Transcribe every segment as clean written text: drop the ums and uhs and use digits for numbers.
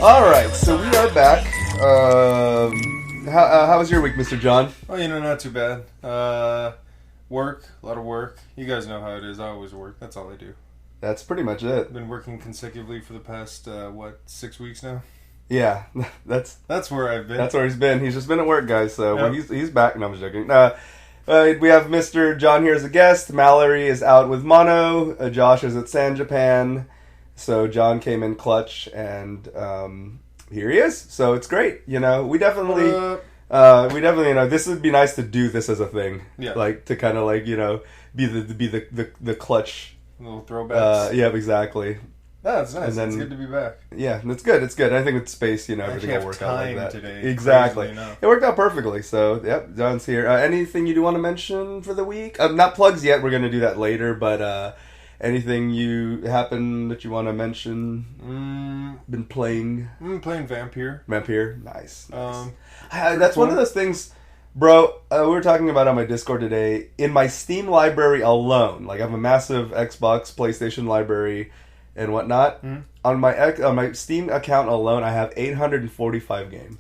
Alright, so we are back. How was your week, Mr. John? Oh, not too bad. Work, a lot of work. You guys know how it is. I always work. That's all I do. That's pretty much it. I've been working consecutively for the past, 6 weeks now? Yeah, that's where I've been. That's where he's been. He's just been at work, guys, so Yep. when he's back. No, I'm just joking. We have Mr. John here as a guest. Mallory is out with mono. Josh is at San Japan. So John came in clutch, and here he is. So it's great. We definitely, this would be nice to do this as a thing. Yeah. Like to kind of be the clutch. Little throwbacks. Yeah, exactly. Oh, it's nice. And then, it's good to be back. Yeah, it's good. It's good. I think with space, everything will work out like that. Today, exactly. It worked out perfectly. So, yep, John's here. Anything you do want to mention for the week? Not plugs yet. We're going to do that later. But anything happen that you want to mention? Been playing? I've been playing Vampire. Nice. That's one of those things, bro. We were talking about on my Discord today. In my Steam library alone, I have a massive Xbox, PlayStation library, and whatnot. On my Steam account alone, I have 845 games.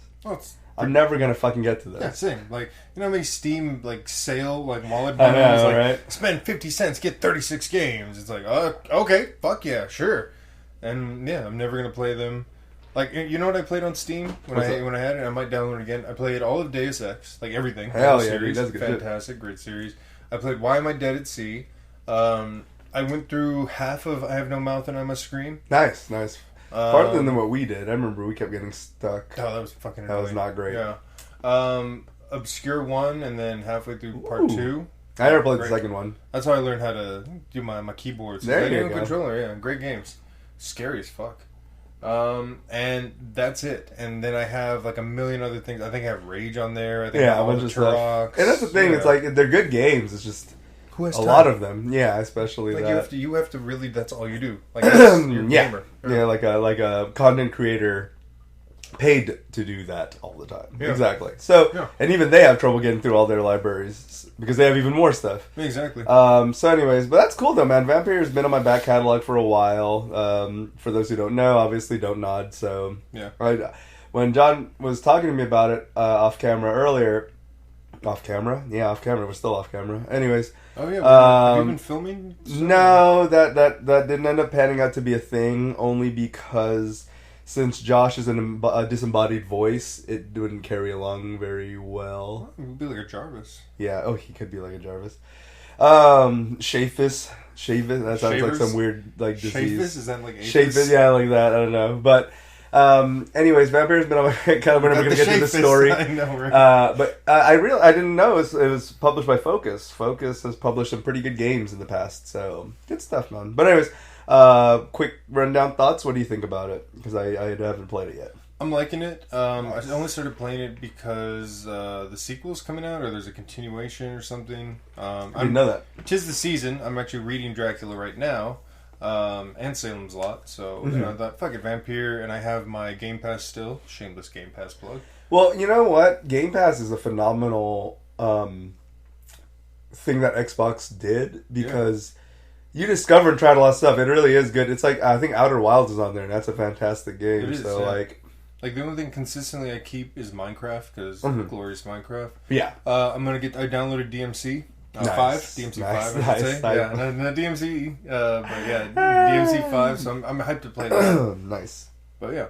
I'm never gonna fucking get to those. Yeah, same. How many Steam sale wallet I know, bundles right? Spend 50 cents, get 36 games. It's okay, fuck yeah, sure. And yeah, I'm never gonna play them. You know what I played on Steam when I had it? I might download it again. I played all of Deus Ex, everything. Hell yeah, series, dude, that's good. Fantastic, great series. I played Why Am I Dead at Sea? I went through half of I Have No Mouth and I Must Scream. Nice. Farther than what we did. I remember we kept getting stuck. Oh, that was fucking annoying. That was not great. Yeah. Obscure 1 and then halfway through part 2. I never played the second one. That's how I learned how to do my keyboards. There you go. Controller, yeah. Great games. Scary as fuck. And that's it. And then I have a million other things. I think I have Rage on there. I think I have a bunch of Turok. stuff. And that's the thing. It's they're good games. It's just who has a lot of them. Yeah, especially that. You have to really. That's all you do. You're a gamer. Yeah, like a content creator paid to do that all the time. Yeah. Exactly. So, and even they have trouble getting through all their libraries because they have even more stuff. Exactly. So anyways, but that's cool though, man. Vampire has been on my back catalog for a while. For those who don't know, obviously don't nod. So yeah. When John was talking to me about it off camera earlier, off camera? Yeah, off camera. We're still off camera. Anyways. Oh yeah. Have you been filming? No, that didn't end up panning out to be a thing. Only because since Josh is a disembodied voice, it wouldn't carry along very well. It would be like a Jarvis. Yeah. Oh, he could be like a Jarvis. Shaphus. That sounds like some weird disease. Shaphus? Is that like Shaphus? Yeah, like that. I don't know, but. Anyways, Vampire's been on my kind of when we're gonna get to the story. I know, right? But I didn't know it was published by Focus. Focus has published some pretty good games in the past, so good stuff, man. But anyways, quick rundown thoughts. What do you think about it? Because I haven't played it yet. I'm liking it. I only started playing it because the sequel's coming out, or there's a continuation or something. I didn't know that. 'Tis the season. I'm actually reading Dracula right now. And Salem's Lot, so I thought, fuck it, Vampire, and I have my Game Pass still. Shameless Game Pass plug. Well, you know what? Game Pass is a phenomenal thing that Xbox did because you discover and try a lot of stuff. It really is good. It's I think Outer Wilds is on there, and that's a fantastic game. It is, so the only thing consistently I keep is Minecraft because glorious Minecraft. Yeah, I downloaded DMC. Nice. 5, DMC 5, I should say. Nice. Yeah, no DMC, but yeah, DMC 5, so I'm hyped to play that. Nice. But yeah.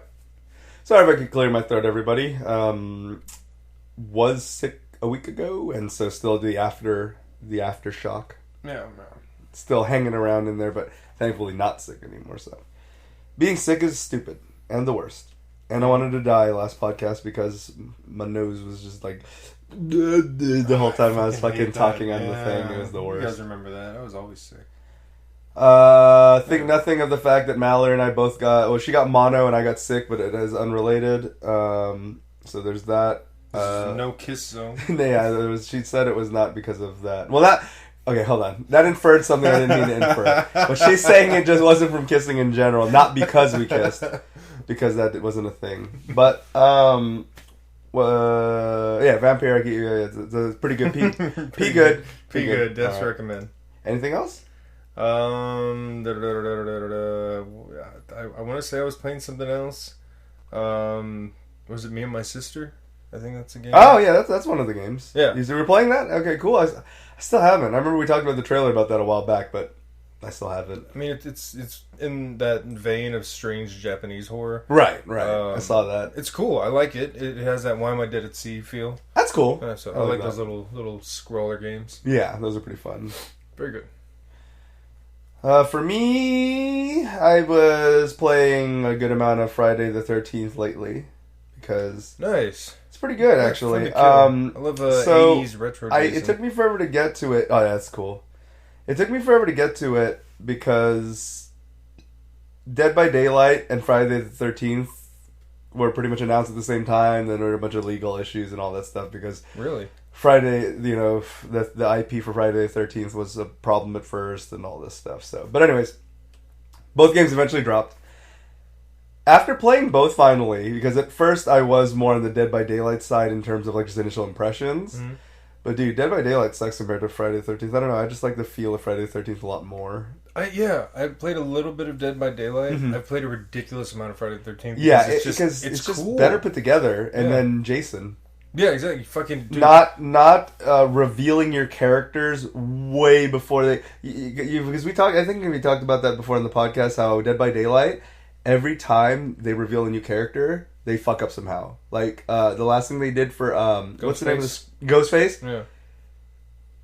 Sorry if I could clear my throat, everybody. Was sick a week ago, and so still the aftershock. Yeah, still hanging around in there, but thankfully not sick anymore, so. Being sick is stupid, and the worst. And I wanted to die last podcast because my nose was just the whole time I was fucking talking on the thing. It was the worst. You guys remember that? I was always sick. Think nothing of the fact that Mallory and I both she got mono and I got sick, but it is unrelated. So there's that. No kiss zone. Yeah, she said it was not because of that. Well, okay, hold on. That inferred something I didn't mean to infer. But she's saying it just wasn't from kissing in general, not because we kissed. Because that wasn't a thing. But, yeah, Vampire, it's a pretty good P good. Pretty good. That's right. Recommend. Anything else? I want to say I was playing something else. Was it Me and My Sister? I think that's a game. Oh yeah, that's one of the games. Yeah. You were playing that? Okay, cool. I still haven't. I remember we talked about the trailer about that a while back, but I still haven't. I mean, it's in that vein of strange Japanese horror. Right. I saw that. It's cool. I like it. It has that Why Am I Dead at Sea feel. That's cool. So I like those little scroller games. Yeah, those are pretty fun. Very good. For me, I was playing a good amount of Friday the 13th lately because nice. It's pretty good actually. I love 80s retro. It took me forever to get to it. Oh, yeah, that's cool. It took me forever to get to it because Dead by Daylight and Friday the 13th were pretty much announced at the same time. Then there were a bunch of legal issues and all that stuff because really. Friday, the IP for Friday the 13th was a problem at first and all this stuff. So, but anyways, both games eventually dropped. After playing both finally, because at first I was more on the Dead by Daylight side in terms of like just initial impressions. Mm-hmm. But dude, Dead by Daylight sucks compared to Friday the 13th. I don't know, I just like the feel of Friday the 13th a lot more. I played a little bit of Dead by Daylight. Mm-hmm. I've played a ridiculous amount of Friday the 13th. Yeah, because it's just cool. Better put together. And then Jason. Yeah, exactly. Fucking dude. Not revealing your characters way before they because I think we talked about that before in the podcast how Dead by Daylight every time they reveal a new character they fuck up somehow. Like the last thing they did for what's the name of this Ghostface? Yeah.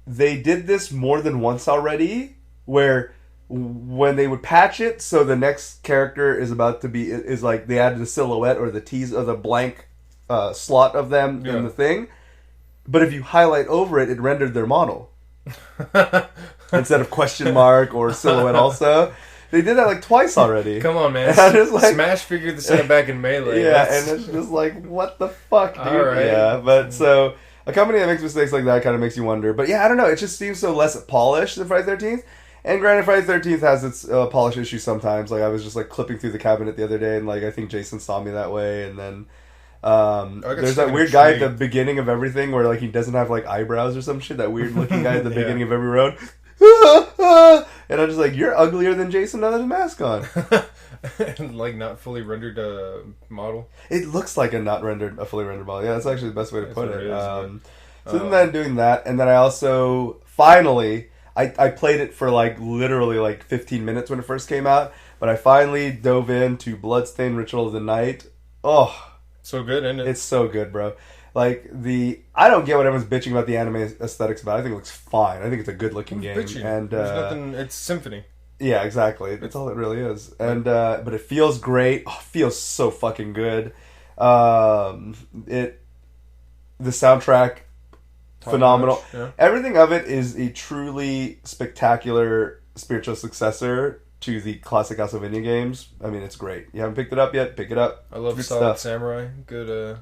They did this more than once already where when they would patch it so the next character is about to be is like they added a silhouette or the tease or the blank slot of them in the thing, but if you highlight over it, it rendered their model instead of question mark or silhouette. Also, they did that like twice already. Come on, man! Smash figured this out back in Melee. Yeah, and it's just like, what the fuck, dude? All right. Yeah, but so a company that makes mistakes like that kind of makes you wonder. But yeah, I don't know. It just seems so less polished than Friday 13th. And granted, Friday 13th has its polish issues sometimes. Like I was just like clipping through the cabinet the other day, and like I think Jason saw me that way, and then. There's that weird guy at the beginning of everything where like he doesn't have like eyebrows or some shit. That weird looking guy at the beginning of every road. And I'm just like, you're uglier than Jason now with a mask on. Like not fully rendered model. It looks like a fully rendered model. Yeah, that's actually the best way to put it. So then I'm doing that, and then I also finally I played it for like literally like 15 minutes when it first came out, but I finally dove into Bloodstained Ritual of the Night. Oh. So good, isn't it? It's so good, bro. Like, I don't get what everyone's bitching about the anime aesthetics about. I think it looks fine. I think it's a good-looking game. Bitching? And there's nothing... It's symphony. Yeah, exactly. That's all it really is. And but it feels great. Oh, it feels so fucking good. The soundtrack, phenomenal. Yeah. Everything of it is a truly spectacular spiritual successor to the classic Castlevania games. I mean, it's great. You haven't picked it up yet? Pick it up. I love Solid Samurai. Good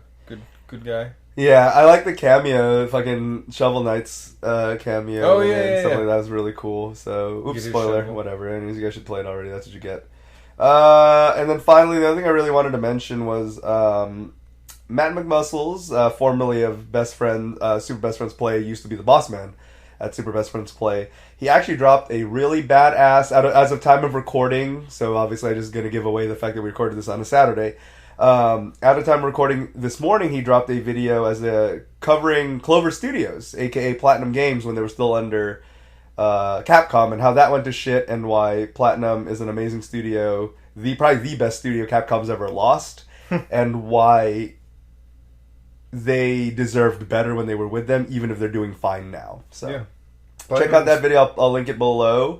guy. Yeah, I like the cameo, fucking Shovel Knight's cameo. Oh, and stuff yeah. like that was really cool. So, oops, spoiler, whatever. Anyways, you guys should play it already. That's what you get. And then finally, the other thing I really wanted to mention was Matt McMuscles, formerly of Super Best Friends Play, used to be the boss man at Super Best Friends Play. He actually dropped a really badass, as of time of recording, so obviously I'm just going to give away the fact that we recorded this on a Saturday. At a time of recording this morning, he dropped a video covering Clover Studios, aka Platinum Games, when they were still under Capcom, and how that went to shit, and why Platinum is an amazing studio, probably the best studio Capcom's ever lost, and why they deserved better when they were with them, even if they're doing fine now. So. Yeah. Check out that video. I'll link it below.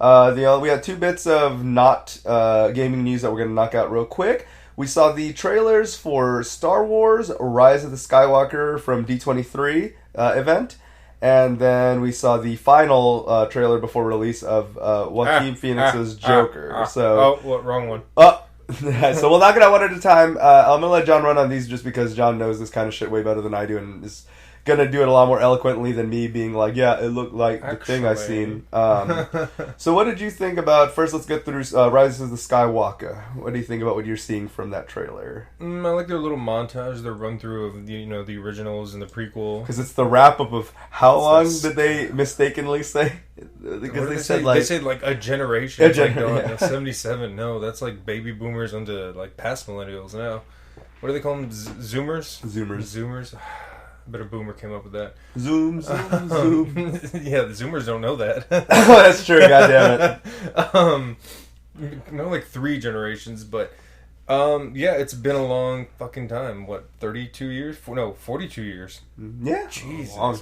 We had 2 bits of not gaming news that we're going to knock out real quick. We saw the trailers for Star Wars Rise of the Skywalker from D23 event. And then we saw the final trailer before release of Joaquin Phoenix's Joker. Wrong one. So we'll knock it out one at a time. I'm going to let John run on these just because John knows this kind of shit way better than I do and is gonna do it a lot more eloquently than me being like, yeah, it looked like the thing I seen. So what did you think about, first let's get through Rise of the Skywalker. What do you think about what you're seeing from that trailer? I like their little montage, their run through of the originals and the prequel. Because it's the wrap up of how long did they mistakenly say? Because they said like a generation. Like, 77. No, that's like baby boomers onto like past millennials now. What do they call them? Zoomers. Zoomers. I bet a boomer came up with that. Zoom. Yeah, the Zoomers don't know that. That's true. God damn it. No, like 3 generations, but yeah, it's been a long fucking time. What, 32 years? No, 42 years. Yeah, Jesus. Wow.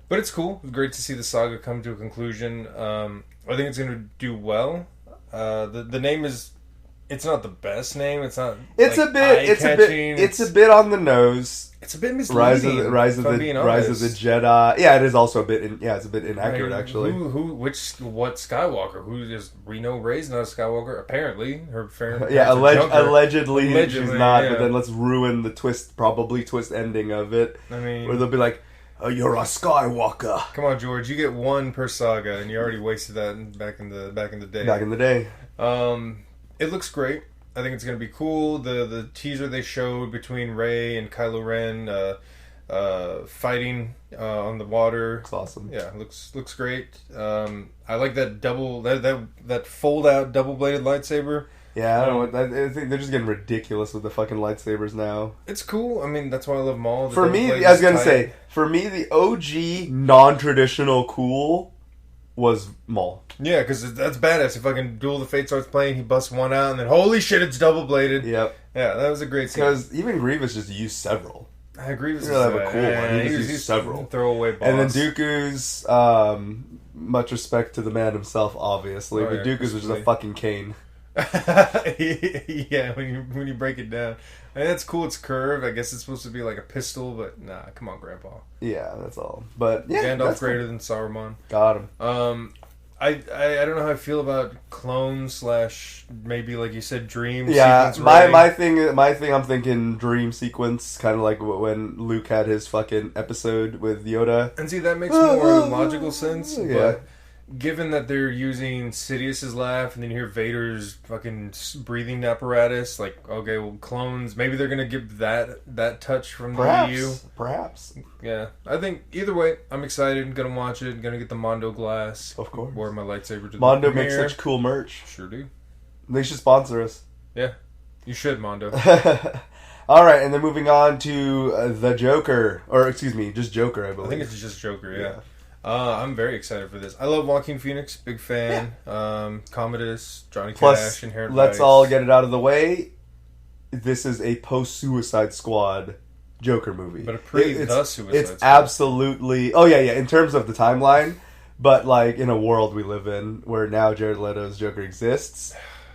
But it's cool. It's great to see the saga come to a conclusion. I think it's going to do well. The name is. It's not the best name. It's not. It's like It's a bit on the nose. It's a bit misleading. Rise of the Jedi. Yeah, it is also a bit. It's a bit inaccurate actually. What Skywalker? Who is we know Rey's not a Skywalker? Apparently, her parents. Yeah, allegedly she's not. Yeah. But then let's ruin the twist ending of it. I mean, where they'll be like, "Oh, you're a Skywalker." Come on, George. You get 1 per saga, and you already wasted that back in the day. Back in the day. It looks great. I think it's going to be cool. The teaser they showed between Rey and Kylo Ren fighting on the water. It's awesome. Yeah, looks great. I like that that fold out double bladed lightsaber. Yeah, I don't know. I think they're just getting ridiculous with the fucking lightsabers now. It's cool. I mean, that's why I love them all. For me, I was gonna say, the OG non-traditional cool was Maul. Yeah, because that's badass. If fucking Duel of the Fate starts playing, he busts one out, and then holy shit, it's double bladed. Yep. Yeah, that was a great scene. Because even Grievous just used several. Grievous is have a cool one. He used several. Throwaway boss. And then Dooku's, much respect to the man himself, obviously, but Dooku's was just a fucking cane. Yeah, when you break it down. And that's cool, it's curved. I guess it's supposed to be like a pistol, but nah, come on, Grandpa. Yeah, that's all. But yeah, Gandalf's greater than Saruman. Got him. I don't know how I feel about clones / maybe like you said dream sequence. Yeah, my thing I'm thinking dream sequence, kind of like when Luke had his fucking episode with Yoda. And see, that makes more logical sense. Yeah. But given that they're using Sidious's laugh and then you hear Vader's fucking breathing apparatus, like, okay, well, clones, maybe they're going to give that touch from the EU. Perhaps. Yeah. I think, either way, I'm excited. Going to watch it. Going to get the Mondo glass. Of course. Wear my lightsaber to Mondo the premiere. makes such cool merch. Sure do. They should sponsor us. Yeah. You should, Mondo. All right, and then moving on to the Joker. Or, excuse me, just Joker, I believe. I think it's just Joker, yeah. I'm very excited for this. I love Joaquin Phoenix, big fan. Yeah. Commodus, Johnny Cash, Inherent Vice. Let's all get it out of the way. This is a post-Suicide Squad Joker movie. But the Suicide It's Squad. Absolutely... Oh, yeah, in terms of the timeline. But, like, in a world we live in where now Jared Leto's Joker exists...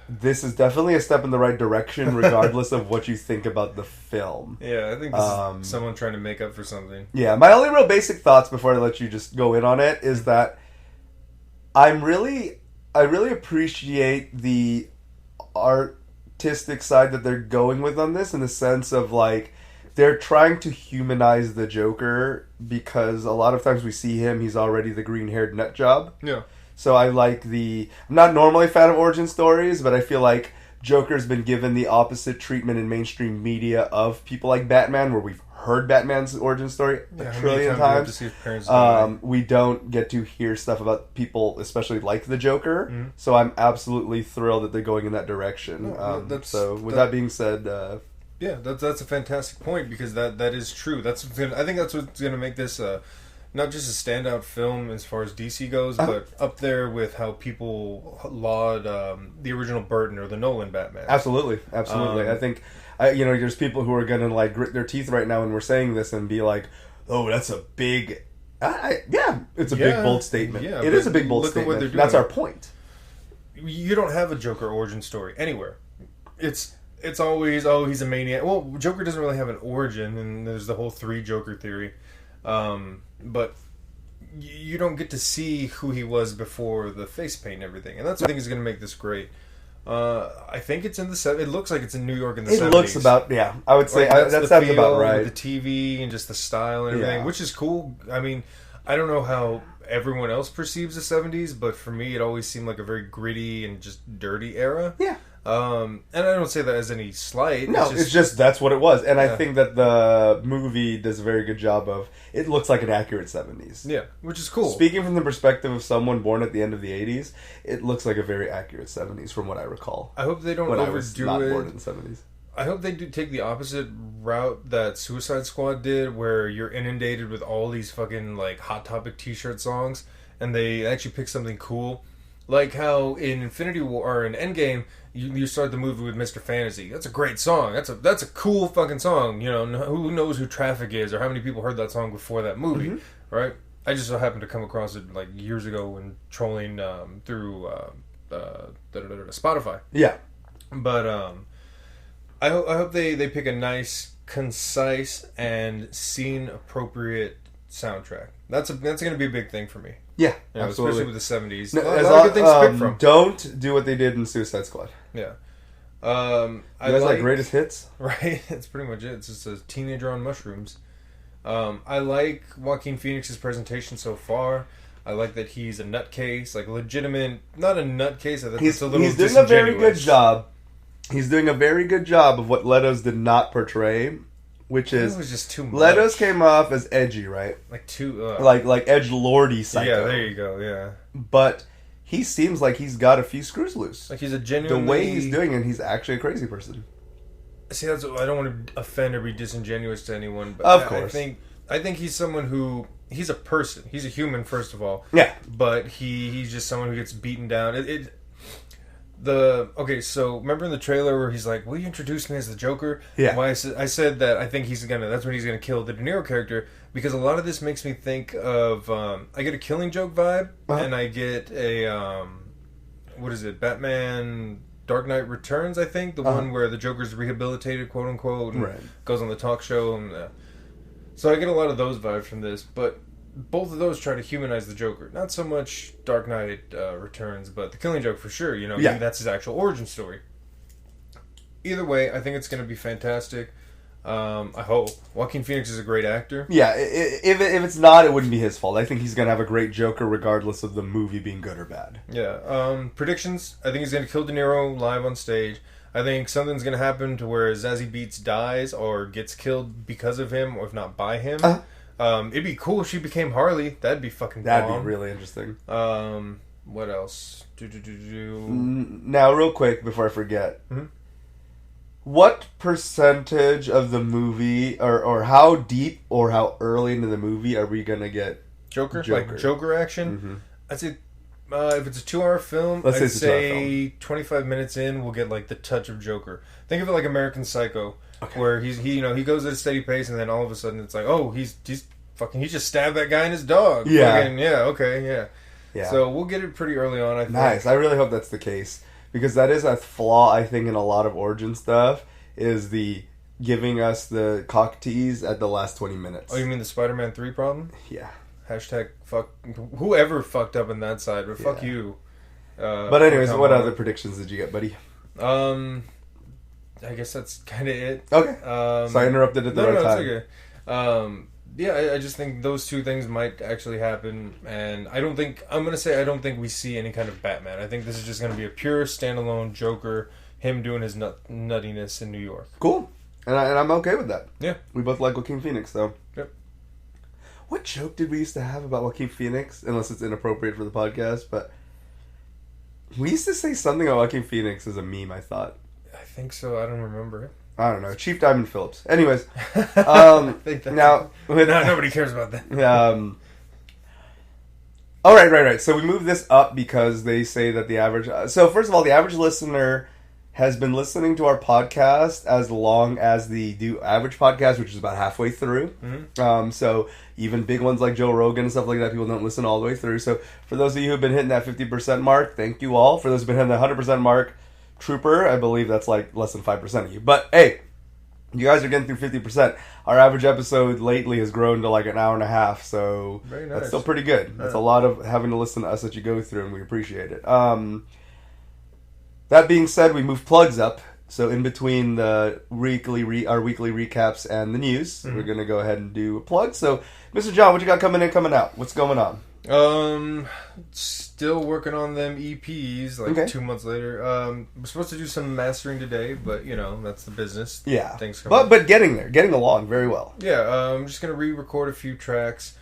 This is definitely a step in the right direction, regardless of what you think about the film. Yeah, I think this is someone trying to make up for something. Yeah, my only real basic thoughts before I let you just go in on it is that I really appreciate the artistic side that they're going with on this, in the sense of, like, they're trying to humanize the Joker, because a lot of times we see him, he's already the green-haired nut job. Yeah. So I like I'm not normally a fan of origin stories, but I feel like Joker's been given the opposite treatment in mainstream media of people like Batman, where we've heard Batman's origin story a trillion times. We don't get to hear stuff about people, especially like the Joker. Mm-hmm. So I'm absolutely thrilled that they're going in that direction. That being said, yeah, that's a fantastic point, because that is true. I think that's what's going to make this not just a standout film as far as DC goes, but up there with how people laud the original Burton or the Nolan Batman. Absolutely. I think, there's people who are going to like grit their teeth right now when we're saying this and be like, "Oh, that's a big, it's a big bold statement. Yeah, it is a big bold statement. What they're doing. That's our point. You don't have a Joker origin story anywhere. It's always, he's a maniac. Well, Joker doesn't really have an origin, and there's the whole 3 Joker theory. But you don't get to see who he was before the face paint and everything. And that's what I think is going to make this great. I think it's in the 70s. It looks like it's in New York in the 70s. It looks about, yeah. I would say Like, that sounds about right. With the TV and just the style and everything, Yeah. which is cool. I mean, I don't know how everyone else perceives the 70s, but for me, it always seemed like a very gritty and just dirty era. Yeah. And I don't say that as any slight. No, it's just that's what it was. And Yeah. I think that the movie does a very good job of, it looks like an accurate 70s. Yeah, which is cool. Speaking from the perspective of someone born at the end of the 80s, it looks like a very accurate 70s from what I recall. I hope they don't when I was overdo not it. born in the 70s. I hope they do take the opposite route that Suicide Squad did, where you're inundated with all these fucking like Hot Topic T-shirt songs, and they actually pick something cool, like how in Infinity War or in Endgame, you start the movie with Mr. Fantasy. That's a great song. That's a cool fucking song. You know, who knows who Traffic is or how many people heard that song before that movie, right? I just so happened to come across it like years ago when trolling through Spotify. Yeah. But I hope they pick a nice, concise, and scene appropriate soundtrack. That's going to be a big thing for me. Yeah, You know, absolutely. especially with the 70s. No, a lot of good things to pick from. Don't do what they did in Suicide Squad. Yeah. You guys like greatest hits? Right? That's pretty much it. It's just a teenager on mushrooms. I like Joaquin Phoenix's presentation so far. I like that he's a nutcase, like legitimate, not a nutcase. He's a little doing a very good disingenuous. job. He's doing a very good job of what Leto's did not portray, which It is was just too much. Leto's came off as edgy, right? Like too... Like edgelordy psycho. Yeah, there you go, yeah. But he seems like he's got a few screws loose. Like he's a The genuinely... way he's doing it, he's actually a crazy person. See, I don't want to offend or be disingenuous to anyone, but Of course. I think he's someone who... He's a person. He's a human, first of all. Yeah. But he's just someone who gets beaten down. Okay, so remember in the trailer where he's like, "Will you introduce me as the Joker?" Yeah. Why I said that I think that's when he's gonna kill the De Niro character, because a lot of this makes me think of I get a Killing Joke vibe, and I get a what is it, Batman Dark Knight Returns, I think, the one where the Joker's rehabilitated, quote unquote, and goes on the talk show, and so I get a lot of those vibes from this, but both of those try to humanize the Joker. Not so much Dark Knight Returns, but the Killing Joke for sure. You know, that's his actual origin story. Either way, I think it's going to be fantastic. I hope. Joaquin Phoenix is a great actor. Yeah, if it's not, it wouldn't be his fault. I think he's going to have a great Joker regardless of the movie being good or bad. Yeah. Predictions, I think he's going to kill De Niro live on stage. I think something's going to happen to where Zazie Beetz dies or gets killed because of him, or if not by him. It'd be cool if she became Harley. That'd be fucking That'd bomb. be really interesting. What else? Now, real quick, before I forget. Mhm. What percentage of the movie, or how deep or how early into the movie are we going to get Joker? Like Joker action? Mm-hmm. I'd say if it's a 2-hour film, Let's say I'd it's a 2-hour say 25 minutes in, we'll get like the touch of Joker. Think of it like American Psycho, where he goes at a steady pace, and then all of a sudden it's like, oh, he just stabbed that guy and his dog. Yeah. Yeah. So we'll get it pretty early on, I think. Nice. I really hope that's the case. Because that is a flaw, I think, in a lot of origin stuff, is the giving us the cock tease at the last 20 minutes. Oh, you mean the Spider-Man 3 problem? Yeah. Hashtag fuck whoever fucked up on that side, but fuck you. But anyways, what other predictions did you get, buddy? I guess that's kind of it. Okay. So I interrupted at the right time. It's okay. I just think those two things might actually happen, and I don't think we see any kind of Batman. I think this is just going to be a pure standalone Joker, him doing his nuttiness in New York. Cool. And I'm okay with that. Yeah. We both like Joaquin Phoenix, though. Yep. What joke did we used to have about Joaquin Phoenix? Unless it's inappropriate for the podcast, but we used to say something about Joaquin Phoenix as a meme, I thought. I think so. I don't remember it. I don't know. Chief Diamond Phillips. Anyways. I think now... nobody cares about that. Oh, right. So we moved this up because they say that the average... So first of all, the average listener has been listening to our podcast as long as the average podcast, which is about halfway through. Mm-hmm. So even big ones like Joe Rogan and stuff like that, people don't listen all the way through. So for those of you who have been hitting that 50% mark, thank you all. For those who have been hitting the 100% mark, trooper, I believe that's like less than 5% of you. But hey, you guys are getting through 50%. Our average episode lately has grown to like an hour and a half, so very nice. That's still pretty good. That's a lot of having to listen to us that you go through, and we appreciate it. that being said, we moved plugs up. So in between the our weekly recaps and the news, we're going to go ahead and do a plug. So, Mr. John, what you got coming in, coming out? What's going on? Still working on them EPs, like 2 months later. We're supposed to do some mastering today, but, that's the business. Yeah. Things but getting there. Getting along very well. Yeah, I'm just going to re-record a few tracks.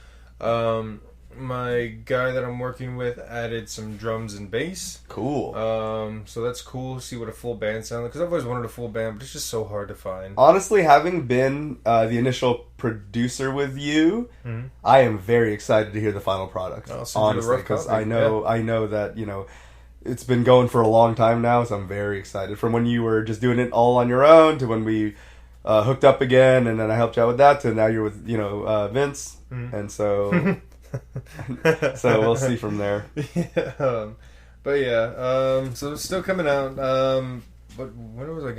My guy that I'm working with added some drums and bass. Cool. So that's cool to see what a full band sounds like. Because I've always wanted a full band, but it's just so hard to find. Honestly, having been the initial producer with you, I am very excited to hear the final product. Honestly, because I know that it's been going for a long time now, so I'm very excited. From when you were just doing it all on your own to when we hooked up again, and then I helped you out with that, to now you're with Vince, and so. So we'll see from there. So it's still coming out. But when was I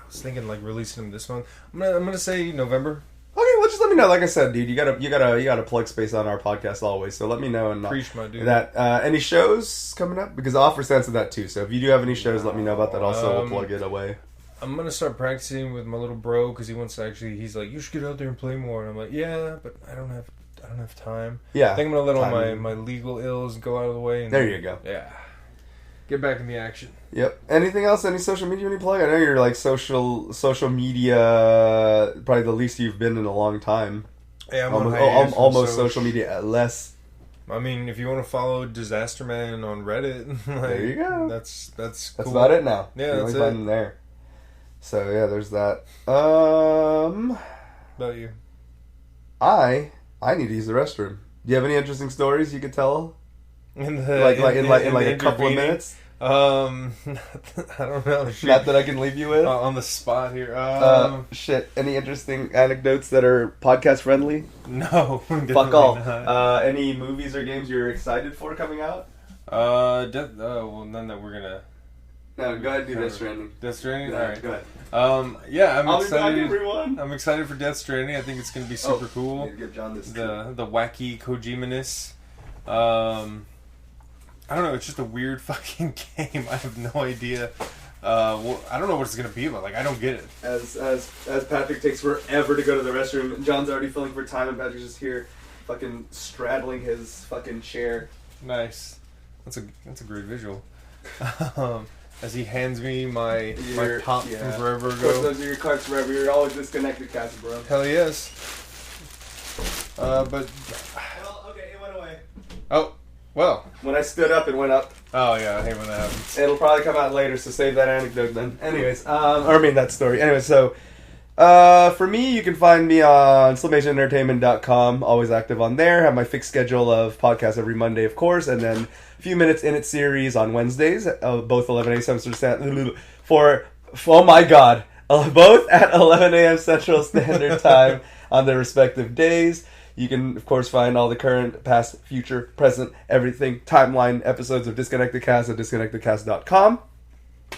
was thinking like releasing them this month. I'm gonna say November. Okay, well, just let me know. Like I said, dude, you gotta plug space on our podcast always. So let me know and preach, my dude. That any shows coming up, because I'll offer sense of that too. So if you do have any shows, let me know about that. Also, we'll plug it away. I'm gonna start practicing with my little bro because he wants to he's like, you should get out there and play more, and I'm like, yeah, but I don't have time. Yeah, I think I'm gonna let all my legal ills go out of the way. And there you go. Yeah, get back in the action. Yep. Anything else? Any social media you plug? I know you're like social media, probably the least you've been in a long time. Yeah, I'm almost social media less. I mean, if you want to follow Disaster Man on Reddit, there you go. That's cool. That's about it now. Yeah, that's it. Find them there. So yeah, there's that. About you? I need to use the restroom. Do you have any interesting stories you could tell? In a couple of minutes? I don't know. Not that I can leave you with? On the spot here. Any interesting anecdotes that are podcast friendly? No. Fuck all. Any movies or games you're excited for coming out? Well, none that we're gonna... No, go ahead and do Death Stranding. Death Stranding? Yeah, alright. Go ahead. I'm excited. Back, everyone. I'm excited for Death Stranding. I think it's going to be super cool. Give John this the wacky Kojima-ness. I don't know, it's just a weird fucking game. I have no idea. I don't know what it's going to be about. Like, I don't get it. As Patrick takes forever to go to the restroom, John's already filling for time, and Patrick's just here fucking straddling his fucking chair. Nice. That's a great visual. As he hands me my pop from forever ago. Those are your cards forever. You're always disconnected, Cassie, bro. Hell yes. But... Well, okay, it went away. Oh, well. When I stood up, it went up. Oh, yeah, I hate when that happens. It'll probably come out later, so save that anecdote then. Anyways, that story. Anyway, so... for me, you can find me on SlimAsianEntertainment.com. Always active on there. Have my fixed schedule of podcasts every Monday, of course, and then a few minutes in it series on Wednesdays, both 11 a.m. Central Standard oh my god, both at 11 a.m. Central Standard Time on their respective days. You can, of course, find all the current, past, future, present, everything, timeline episodes of Disconnected Cast at disconnectedcast.com.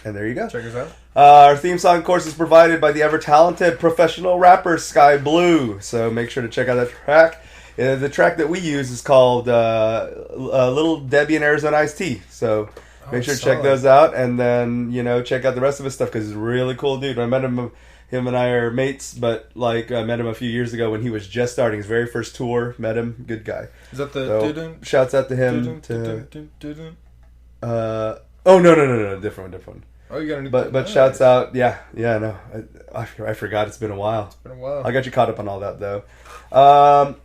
And there you go. Check us out. Our theme song, of course, is provided by the ever-talented professional rapper Sky Blue. So make sure to check out that track. The track that we use is called Little Debbie and Arizona Iced Tea. So make sure to check those out. And then, check out the rest of his stuff because he's a really cool dude. I met him and I are mates, but I met him a few years ago when he was just starting his very first tour. Met him. Good guy. Is that the... Shouts out to him. No. Different one. Oh, you got a new... But shouts out, no. I forgot, it's been a while. It's been a while. I got you caught up on all that, though.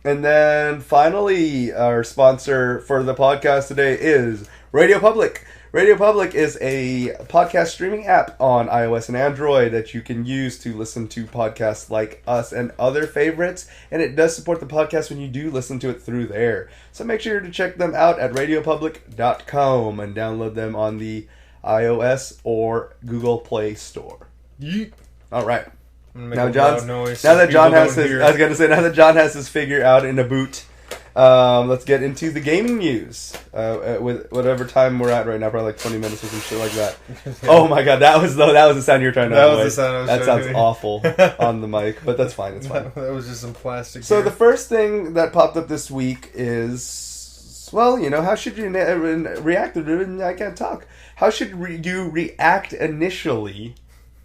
And then, finally, our sponsor for the podcast today is Radio Public. Radio Public is a podcast streaming app on iOS and Android that you can use to listen to podcasts like us and other favorites. And it does support the podcast when you do listen to it through there. So make sure to check them out at radiopublic.com and download them on the iOS or Google Play Store. Yeet. All right. Now that John has his figure out in a boot, let's get into the gaming news. With whatever time we're at right now, probably like 20 minutes or some shit like that. Oh my god, that was the sound you were trying to avoid. That was the sound I was That sounds awful on the mic, but that's fine. It's fine. That was just some plastic. So the first thing that popped up this week is Well, how should you react? I can't talk. How should you react initially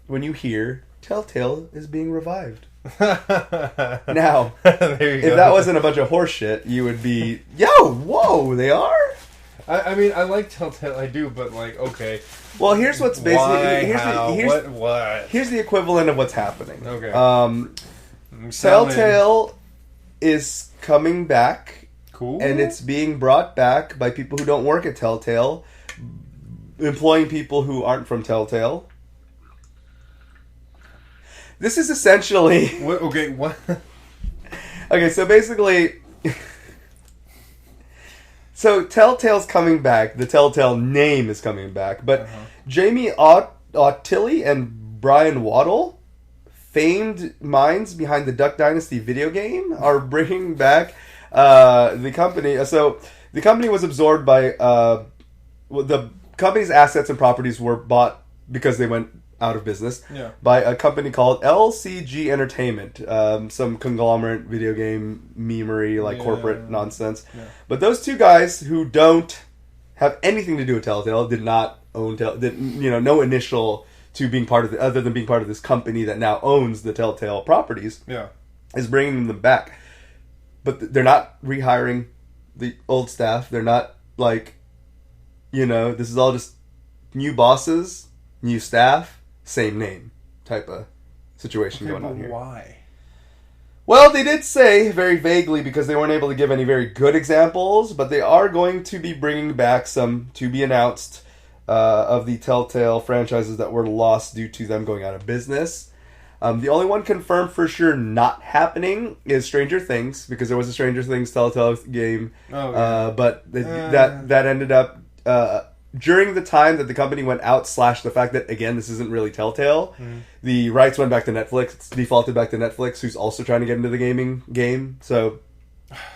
when you hear Telltale is being revived? Now, if that wasn't a bunch of horse shit, you would be, whoa, they are? I mean, I like Telltale, I do, but okay. Well, here's what's basically... What? Here's the equivalent of what's happening. Okay. Telltale is coming back. Cool. And it's being brought back by people who don't work at Telltale, employing people who aren't from Telltale. This is essentially... What? Okay, what? Okay, so basically... So Telltale's coming back. The Telltale name is coming back. But Jamie Ottilly and Brian Waddle, famed minds behind the Duck Dynasty video game, are bringing back the company. So the company was absorbed by... the company's assets and properties were bought because they went out of business by a company called LCG Entertainment, some conglomerate video game memery, corporate nonsense. Yeah. But those two guys who don't have anything to do with Telltale, did not own no initial to being part of other than being part of this company that now owns the Telltale properties. Yeah, is bringing them back, but they're not rehiring the old staff. They're not this is all just new bosses, new staff. Same name type of situation going on here. Why? Well, they did say very vaguely because they weren't able to give any very good examples, but they are going to be bringing back some to be announced of the Telltale franchises that were lost due to them going out of business. The only one confirmed for sure not happening is Stranger Things, because there was a Stranger Things Telltale game, but that ended up... during the time that the company went out, / the fact that, again, this isn't really Telltale, the rights went back to Netflix. It's defaulted back to Netflix, who's also trying to get into the gaming game. So,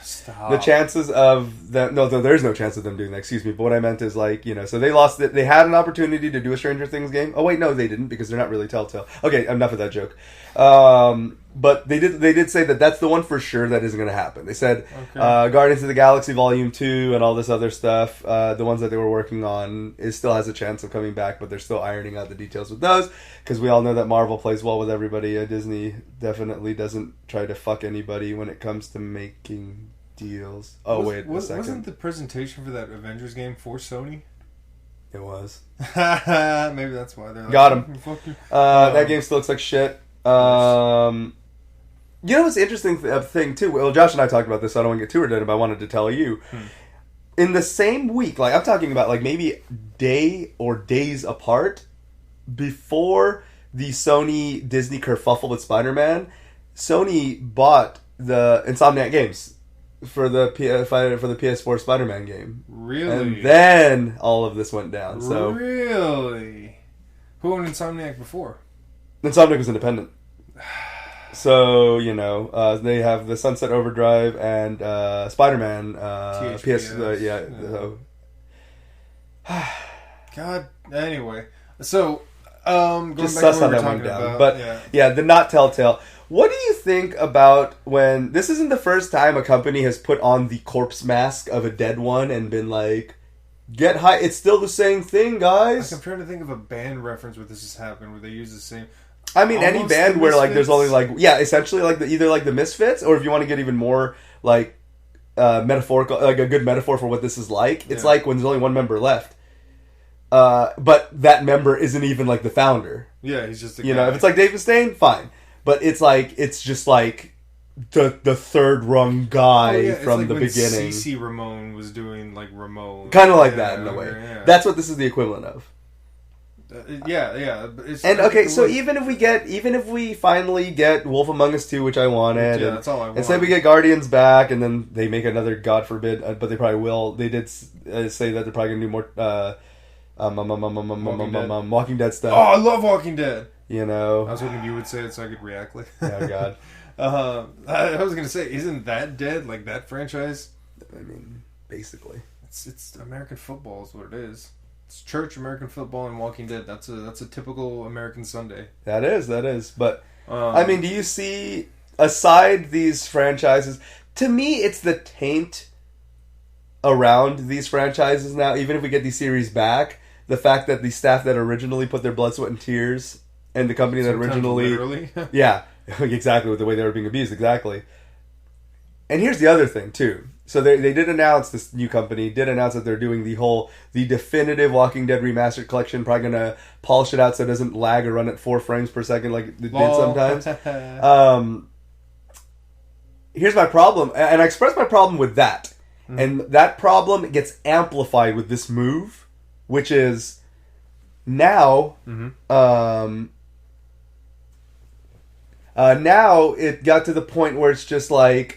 stop. The chances of them... No, there's no chance of them doing that, excuse me. But what I meant is, so they lost it. They had an opportunity to do a Stranger Things game. Oh, wait, no, they didn't, because they're not really Telltale. Okay, enough of that joke. But they did say that that's the one for sure that isn't going to happen. They said Guardians of the Galaxy Volume 2 and all this other stuff, the ones that they were working on, still has a chance of coming back, but they're still ironing out the details with those, because we all know that Marvel plays well with everybody. Disney definitely doesn't try to fuck anybody when it comes to making deals. Wait a second. Wasn't the presentation for that Avengers game for Sony? It was. Maybe that's why they're got him. That game still looks like shit. What's the interesting thing too? Well, Josh and I talked about this, so I don't want to get too redundant, but I wanted to tell you. In the same week, I'm talking about maybe day or days apart, before the Sony Disney kerfuffle with Spider-Man, Sony bought the Insomniac Games for the PS4 Spider-Man game. Really? And then all of this went down. So really? Who owned Insomniac before? Insomniac was independent. So, they have the Sunset Overdrive and Spider-Man. PS, God, anyway. So, going just back to suss what how we're that went talking down. about. But, the not Telltale. What do you think about when... This isn't the first time a company has put on the corpse mask of a dead one and been like, get high. It's still the same thing, guys. I'm trying to think of a band reference where this has happened, where they use the same... I mean, any band where there's only essentially either the Misfits, or if you want to get even more metaphorical, a good metaphor for what this is like, it's like when there's only one member left, but that member isn't even the founder. Yeah, he's just a guy. If it's like Dave Mustaine, fine, but it's just the third rung guy from the beginning. CeCe Ramone was doing Ramone, kind of that in a way. Yeah. That's what this is the equivalent of. And okay, so even if we finally get Wolf Among Us 2, which I wanted, that's all I want. And say we get Guardians back, and then they make another, God forbid, but they probably will. They did say that they're probably gonna do more Walking Dead stuff. Oh, I love Walking Dead. I was hoping you would say it so I could react like that. Oh God. I was gonna say, isn't that dead that franchise? I mean, basically, it's American football is what it is. It's church, American football, and Walking Dead. That's a typical American Sunday. That is. But I mean, do you see, aside these franchises, to me, it's the taint around these franchises now. Even if we get these series back, the fact that the staff that originally put their blood, sweat, and tears, and the company that originally... Literally. Yeah, exactly, with the way they were being abused, exactly. And here's the other thing, too. So they did announce, this new company did announce that they're doing the definitive Walking Dead Remastered Collection, probably going to polish it out so it doesn't lag or run at 4 frames per second like it did sometimes. Here's my problem, and I expressed my problem with that. Mm-hmm. And that problem gets amplified with this move, which is now... Mm-hmm. Now it got to the point where it's just like,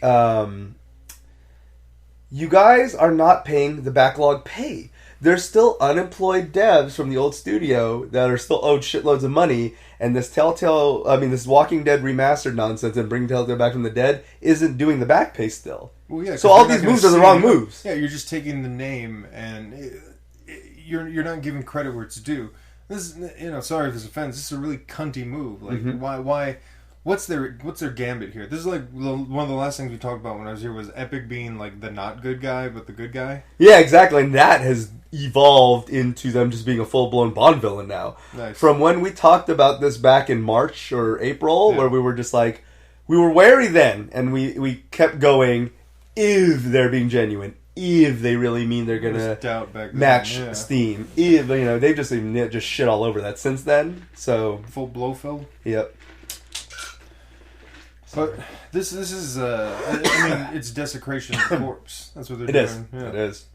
you guys are not paying the backlog pay. There's still unemployed devs from the old studio that are still owed shitloads of money, and this this Walking Dead Remastered nonsense and bring Telltale back from the dead isn't doing the back pay still. Well, yeah, so all these moves are the wrong moves. Yeah, you're just taking the name and you're not giving credit where it's due. This is, sorry if this offends, this is a really cunty move. Like, mm-hmm. why? What's their gambit here? This is like one of the last things we talked about when I was here was Epic being like the not good guy, but the good guy. Yeah, exactly. And that has evolved into them just being a full-blown Bond villain now. Nice. From when we talked about this back in March or April, where we were just like, we were wary then, and we kept going, if they're being genuine, if they really mean they're going to match Steam. If, they've just shit all over that since then. So full Blofeld? Yep. But this is it's desecration of the corpse. That's what they're doing. Yeah. It is.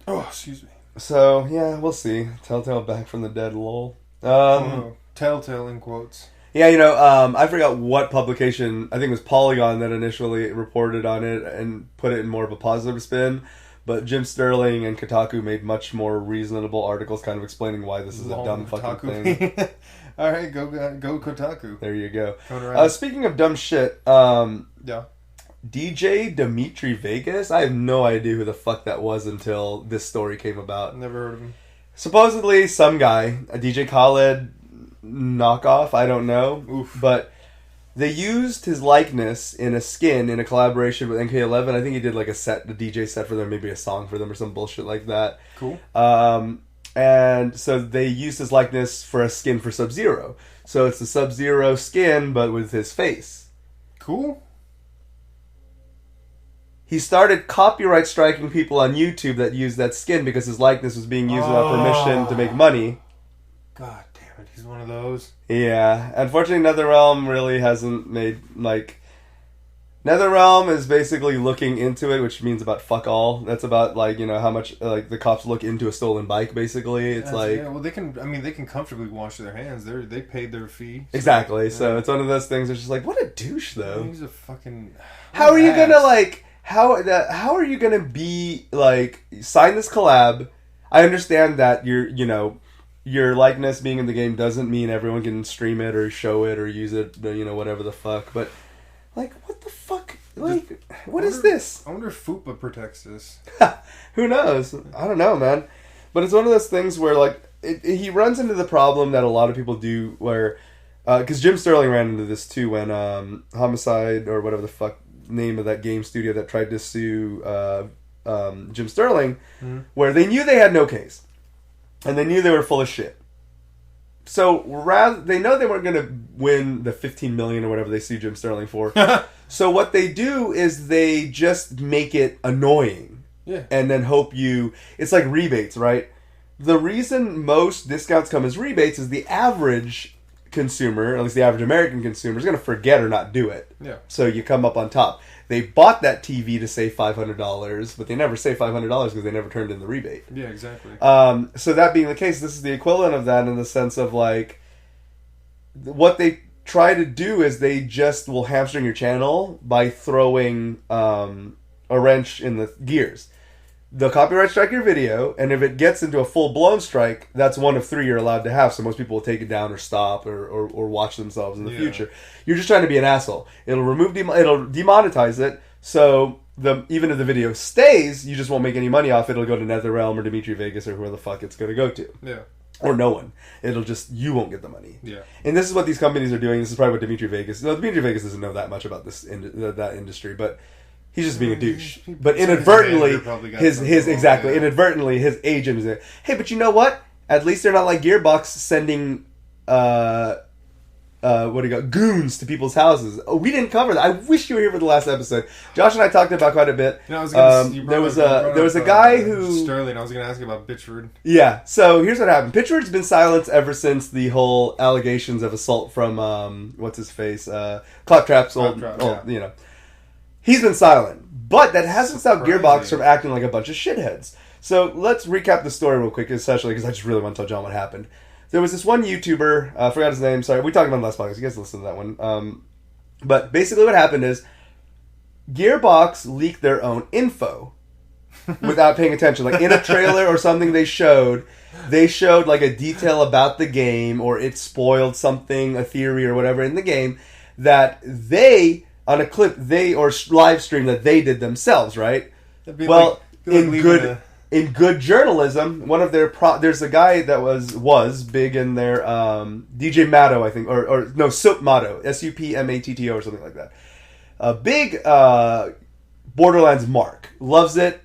Oh, excuse me. So yeah, we'll see. Telltale back from the dead, lol. Telltale in quotes. Yeah, I forgot what publication. I think it was Polygon that initially reported on it and put it in more of a positive spin. But Jim Sterling and Kotaku made much more reasonable articles, kind of explaining why this is a dumb fucking thing. All right, go Kotaku. There you go. Speaking of dumb shit, DJ Dimitri Vegas. I have no idea who the fuck that was until this story came about. Never heard of him. Supposedly, some guy, a DJ Khaled knockoff. I don't know, but they used his likeness in a skin in a collaboration with NK11. I think he did like a DJ set for them, maybe a song for them or some bullshit like that. Cool. And so they used his likeness for a skin for Sub-Zero. So it's the Sub-Zero skin, but with his face. Cool. He started copyright striking people on YouTube that used that skin because his likeness was being used without permission to make money. God damn it, he's one of those. Yeah. Unfortunately, NetherRealm really hasn't made, NetherRealm is basically looking into it, which means about fuck all. That's about how much the cops look into a stolen bike. Basically, it's they can comfortably wash their hands. They paid their fee. So, exactly. Yeah. So it's one of those things. It's just like, what a douche, though. He's a fucking. How are you gonna How are you gonna be sign this collab? I understand that your likeness being in the game doesn't mean everyone can stream it or show it or use it. Whatever the fuck, but. What the fuck? What is this? I wonder if FUPA protects this. Who knows? I don't know, man. But it's one of those things where, he runs into the problem that a lot of people do where... Because Jim Sterling ran into this, too, when Homicide, or whatever the fuck name of that game studio that tried to sue Jim Sterling, where they knew they had no case. And they knew they were full of shit. So they know they weren't going to win the $15 million or whatever they sue Jim Sterling for. So what they do is they just make it annoying, and then hope it's like rebates, right? The reason most discounts come as rebates is the average consumer, at least the average American consumer, is going to forget or not do it. Yeah. So you come up on top. They bought that TV to save $500, but they never saved $500 because they never turned in the rebate. Yeah, exactly. So that being the case, this is the equivalent of that in the sense of what they try to do is they just will hamstring your channel by throwing a wrench in the gears. They'll copyright strike your video, and if it gets into a full-blown strike, that's one of 3 you're allowed to have, so most people will take it down or stop or watch themselves in the future. You're just trying to be an asshole. It'll demonetize it, so even if the video stays, you just won't make any money off it. It'll go to NetherRealm or Dimitri Vegas or whoever the fuck it's going to go to. Yeah. Or no one. You won't get the money. Yeah. And this is what these companies are doing. This is probably what Dimitri Vegas... No, Dimitri Vegas doesn't know that much about that industry, but... He's just being a douche. But inadvertently, inadvertently, his agent is like, hey, but you know what? At least they're not like Gearbox sending, goons to people's houses. Oh, we didn't cover that. I wish you were here for the last episode. Josh and I talked about quite a bit. There was a guy who... Sterling, I was going to ask you about Bitchford. Yeah, so here's what happened. Pitchford's been silenced ever since the whole allegations of assault from, what's-his-face? Claptrap's He's been silent. But that hasn't stopped Gearbox from acting like a bunch of shitheads. So let's recap the story real quick, essentially, because I just really want to tell John what happened. There was this one YouTuber, I forgot his name, sorry, we talked about it last podcast, you guys listen to that one. But basically what happened is, Gearbox leaked their own info without paying attention. Like in a trailer or something they showed like a detail about the game, or it spoiled something, a theory or whatever in the game, that they, on a clip, or live stream that they did themselves, right? In good journalism, one of their there's a guy that was big in their DJ Matto, I think, or Sup Matto, SUPMATTO or something like that. A big Borderlands mark, loves it.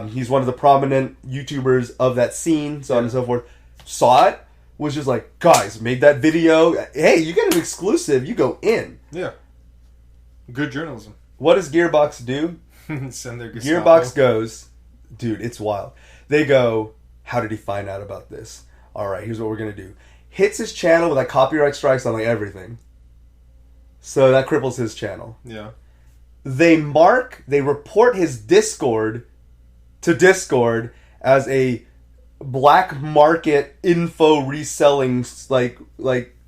He's one of the prominent YouTubers of that scene, so on and so forth. Saw it, was just like, guys, made that video. Hey, you get an exclusive, you go in. Yeah, good journalism. What does Gearbox do? Send their Gestapo. Gearbox goes, dude, it's wild. They go, how did he find out about this? All right, here's what we're going to do. Hits his channel with like copyright strikes on like everything. So that cripples his channel. Yeah. They report his Discord to Discord as a black market info reselling like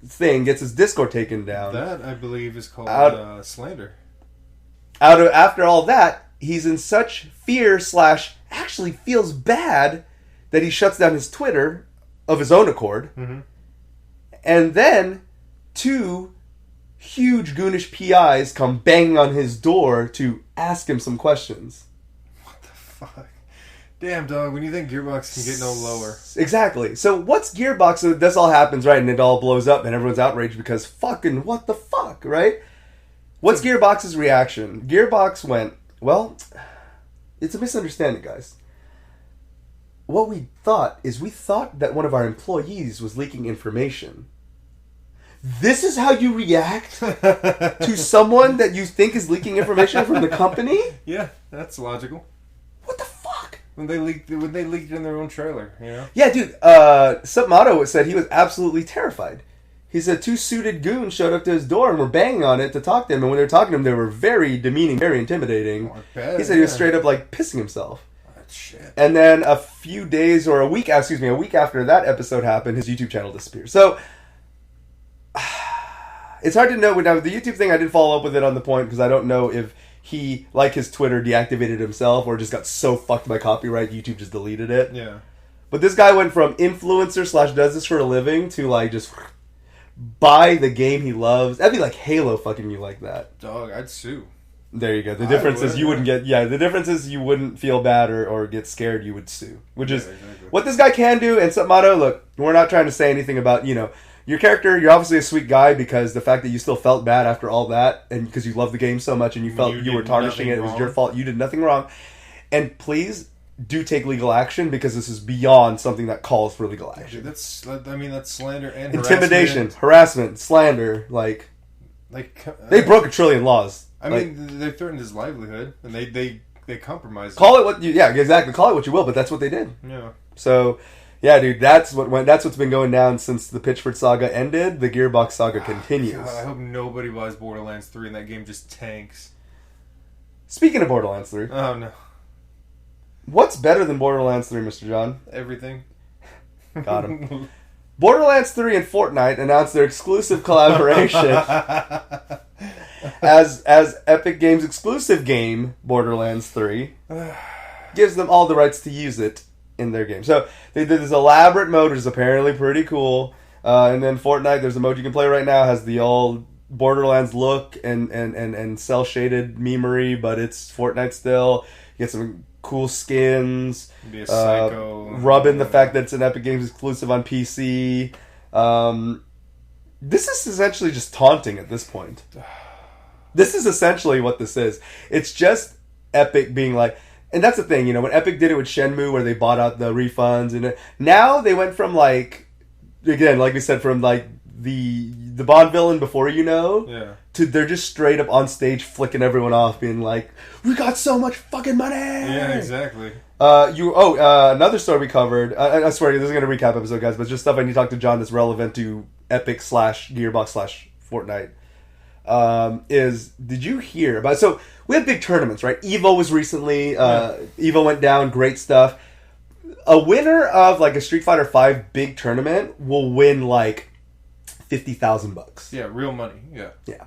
thing, gets his Discord taken down. That, I believe, is called slander. After all that, he's in such fear / actually feels bad that he shuts down his Twitter of his own accord. Mm-hmm. And then 2 huge goonish PIs come banging on his door to ask him some questions. What the fuck? Damn, dog, when you think Gearbox can get no lower. Exactly. So what's Gearbox? So this all happens, right? And it all blows up and everyone's outraged because fucking what the fuck, right? What's Gearbox's reaction? Gearbox went, well, it's a misunderstanding, guys. What we thought that one of our employees was leaking information. This is how you react to someone that you think is leaking information from the company? Yeah, that's logical. What the fuck? When they leaked in their own trailer, you know? Yeah, dude. Submato said he was absolutely terrified. He said 2 suited goons showed up to his door and were banging on it to talk to him. And when they were talking to him, they were very demeaning, very intimidating. He said he was straight up like pissing himself. Shit. And then a week after that episode happened, his YouTube channel disappeared. So it's hard to know. Now, with the YouTube thing, I did follow up with it on the point because I don't know if he, like his Twitter, deactivated himself or just got so fucked by copyright, YouTube just deleted it. Yeah. But this guy went from influencer / does this for a living to like just buy the game he loves. That'd be like Halo fucking you like that. Dog, I'd sue. There you go. The difference is you wouldn't get... Yeah, the difference is you wouldn't feel bad or get scared. You would sue. Which is exactly what this guy can do. And Submato, look, we're not trying to say anything about, your character. You're obviously a sweet guy because the fact that you still felt bad after all that and because you love the game so much and you felt you were tarnishing it. It was your fault. You did nothing wrong. And please do take legal action because this is beyond something that calls for legal action. That's slander and intimidation, harassment, slander. They broke 1 trillion laws. I mean, they threatened his livelihood, and they compromised. Call it what you, yeah, exactly. Call it what you will, but that's what they did. Yeah. So, yeah, dude, that's what's been going down since the Pitchford saga ended. The Gearbox saga continues. God, I hope nobody buys Borderlands 3 and that game just tanks. Speaking of Borderlands 3, oh no, what's better than Borderlands 3, Mr. John? Everything. Got him. Borderlands 3 and Fortnite announced their exclusive collaboration. As Epic Games' exclusive game, Borderlands 3, gives them all the rights to use it in their game. So they did this elaborate mode, which is apparently pretty cool. And then Fortnite, there's a mode you can play right now, has the old Borderlands look and cel-shaded memery, but it's Fortnite still. You get some cool skins. Be a psycho. Rub in the fact that it's an Epic Games exclusive on PC. This is essentially just taunting at this point. This is essentially what this is. It's just Epic being like, and that's the thing, when Epic did it with Shenmue, where they bought out the refunds, and now they went from like, again, like we said, from like the Bond villain before to they're just straight up on stage flicking everyone off, being like, we got so much fucking money. Yeah, exactly. Another story we covered. I swear this is gonna recap episode, guys, but just stuff I need to talk to John that's relevant to Epic / Gearbox / Fortnite. Did you hear about? So we had big tournaments, right? Evo was recently. Evo went down. Great stuff. A winner of like a Street Fighter V big tournament will win like $50,000. Yeah, real money. Yeah. Yeah.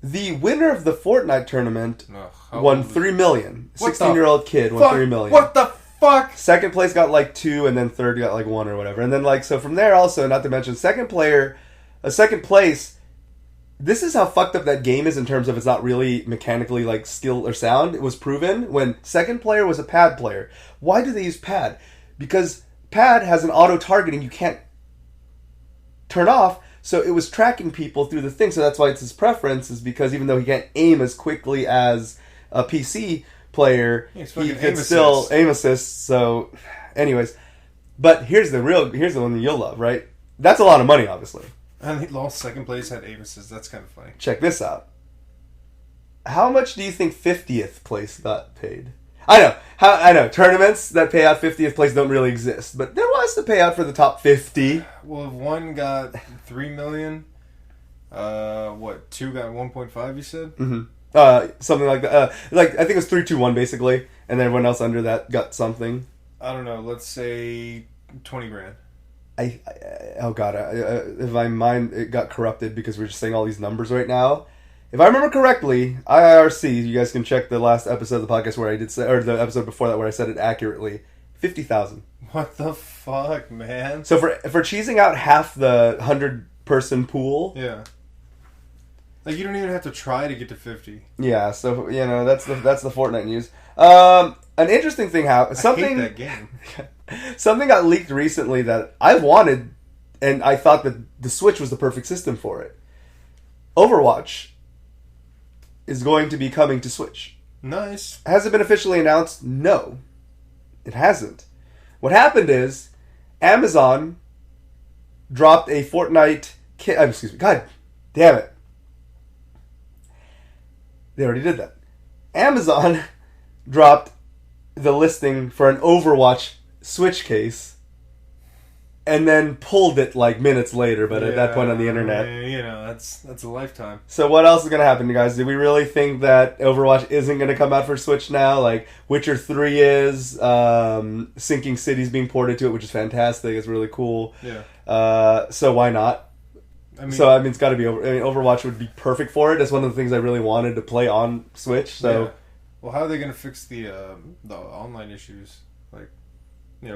The winner of the Fortnite tournament won $3 million. 16-year-old kid won $3 million. What the fuck? Second place got like 2, and then third got like 1 or whatever. And then like so from there also, not to mention second place. This is how fucked up that game is in terms of it's not really mechanically like skill or sound. It was proven when second player was a pad player. Why do they use pad? Because pad has an auto targeting you can't turn off. So it was tracking people through the thing. So that's why it's his preference, is because even though he can't aim as quickly as a PC player, he can still aim assist. So, anyways, but here's the one that you'll love, right? That's a lot of money, obviously. And he lost second place, had aim assist. That's kind of funny. Check this out. How much do you think 50th place got paid? I know. Tournaments that pay out 50th place don't really exist, but there was the payout for the top 50. Well, if one got $3 million, 2 got 1.5? You said. Mm-hmm. Something like that. Like I think it was 3-2-1 basically, and then everyone else under that got something. I don't know. Let's say 20 grand. Oh god, if my mind it got corrupted because we're just saying all these numbers right now. If I remember correctly, IIRC, you guys can check the last episode of the podcast where I did say, or the episode before that where I said it accurately, 50,000. What the fuck, man? So for cheesing out half the 100-person pool. Yeah. Like you don't even have to try to get to 50. Yeah, so that's the Fortnite news. An interesting thing happened. I hate that game. Something got leaked recently that I wanted, and I thought that the Switch was the perfect system for it. Overwatch is going to be coming to Switch. Nice. Has it been officially announced? No. It hasn't. What happened is Amazon dropped a Fortnite kit. Excuse me. God damn it. They already did that. Amazon dropped the listing for an Overwatch Switch case and then pulled it like minutes later, but at that point on the internet. That's a lifetime. So what else is going to happen, you guys? Do we really think that Overwatch isn't going to come out for Switch now? Like, Witcher 3 is, Sinking City's being ported to it, which is fantastic. It's really cool. Yeah. So why not? It's got to be Overwatch would be perfect for it. That's one of the things I really wanted to play on Switch. So, yeah. Well, how are they going to fix the online issues? Like,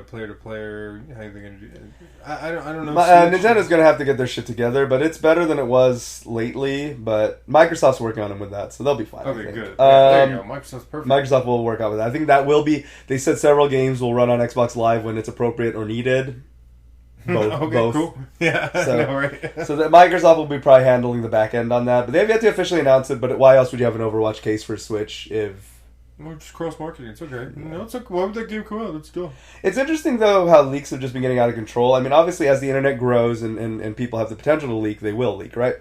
player to player. How are they going to do it? I don't know. Nintendo's going to have to get their shit together, but it's better than it was lately. But Microsoft's working on them with that, so they'll be fine. Okay, good. There you go. Microsoft's perfect. Microsoft will work out with that. I think that will be. They said several games will run on Xbox Live when it's appropriate or needed. Both. Okay, both. Cool. Yeah, so, I know, right? So that Microsoft will be probably handling the back end on that, but they've yet to officially announce it. But why else would you have an Overwatch case for Switch if? Well, just cross-marketing. It's okay. It's okay. Why would that game come out? Let's go. It's interesting, though, how leaks have just been getting out of control. I mean, obviously, as the internet grows and people have the potential to leak, they will leak, right?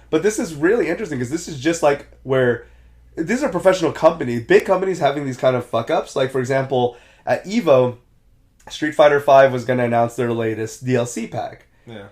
But this is really interesting because this is just like where... These are professional companies, big companies having these kind of fuck-ups. Like, for example, at EVO, Street Fighter V was going to announce their latest DLC pack. Yeah.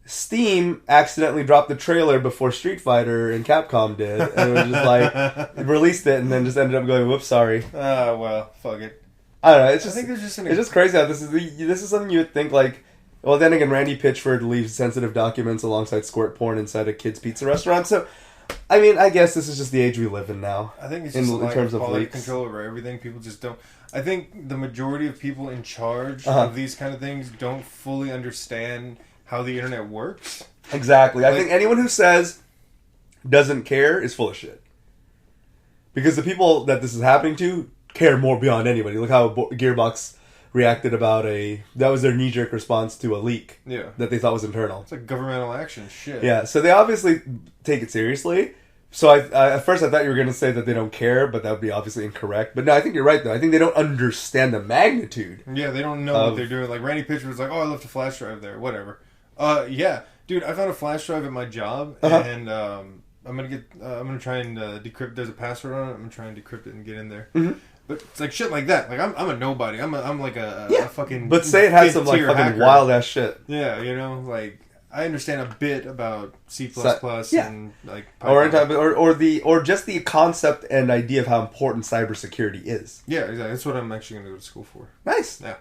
Steam accidentally dropped the trailer before Street Fighter and Capcom did, and it was just like it released it and then just ended up going, "Whoops, sorry." Well, fuck it. I don't know. It's just I think it's just crazy how this is something you would think like. Well, then again, Randy Pitchford leaves sensitive documents alongside squirt porn inside a kid's pizza restaurant. So, I mean, I guess this is just the age we live in now. I think it's just in terms of quality leaks. control over everything. People just don't. I think the majority of people in charge of these kind of things don't fully understand how the internet works. Exactly. I think anyone who says doesn't care is full of shit. Because the people that this is happening to care more beyond anybody. Look how Gearbox reacted about that was their knee-jerk response to a leak that they thought was internal. It's like governmental action shit. Yeah, so they obviously take it seriously. So at first I thought you were going to say that they don't care, but that would be obviously incorrect. But no, I think you're right, though. I think they don't understand the magnitude. Yeah, they don't know what they're doing. Like, Randy Pitcher was like, oh, I left a flash drive there. Whatever. Yeah. Dude, I found a flash drive at my job, and I'm gonna try and decrypt. There's a password on it. I'm gonna try and decrypt it and get in there. Mm-hmm. But it's like shit like that. Like, I'm a nobody. I'm like a fucking. But say it has some like fucking hacker. wild ass shit. Yeah, like. I understand a bit about C++ yeah. and like Python. or just the concept and idea of how important cybersecurity is. Yeah, exactly. That's what I'm actually going to go to school for. Nice. Yeah.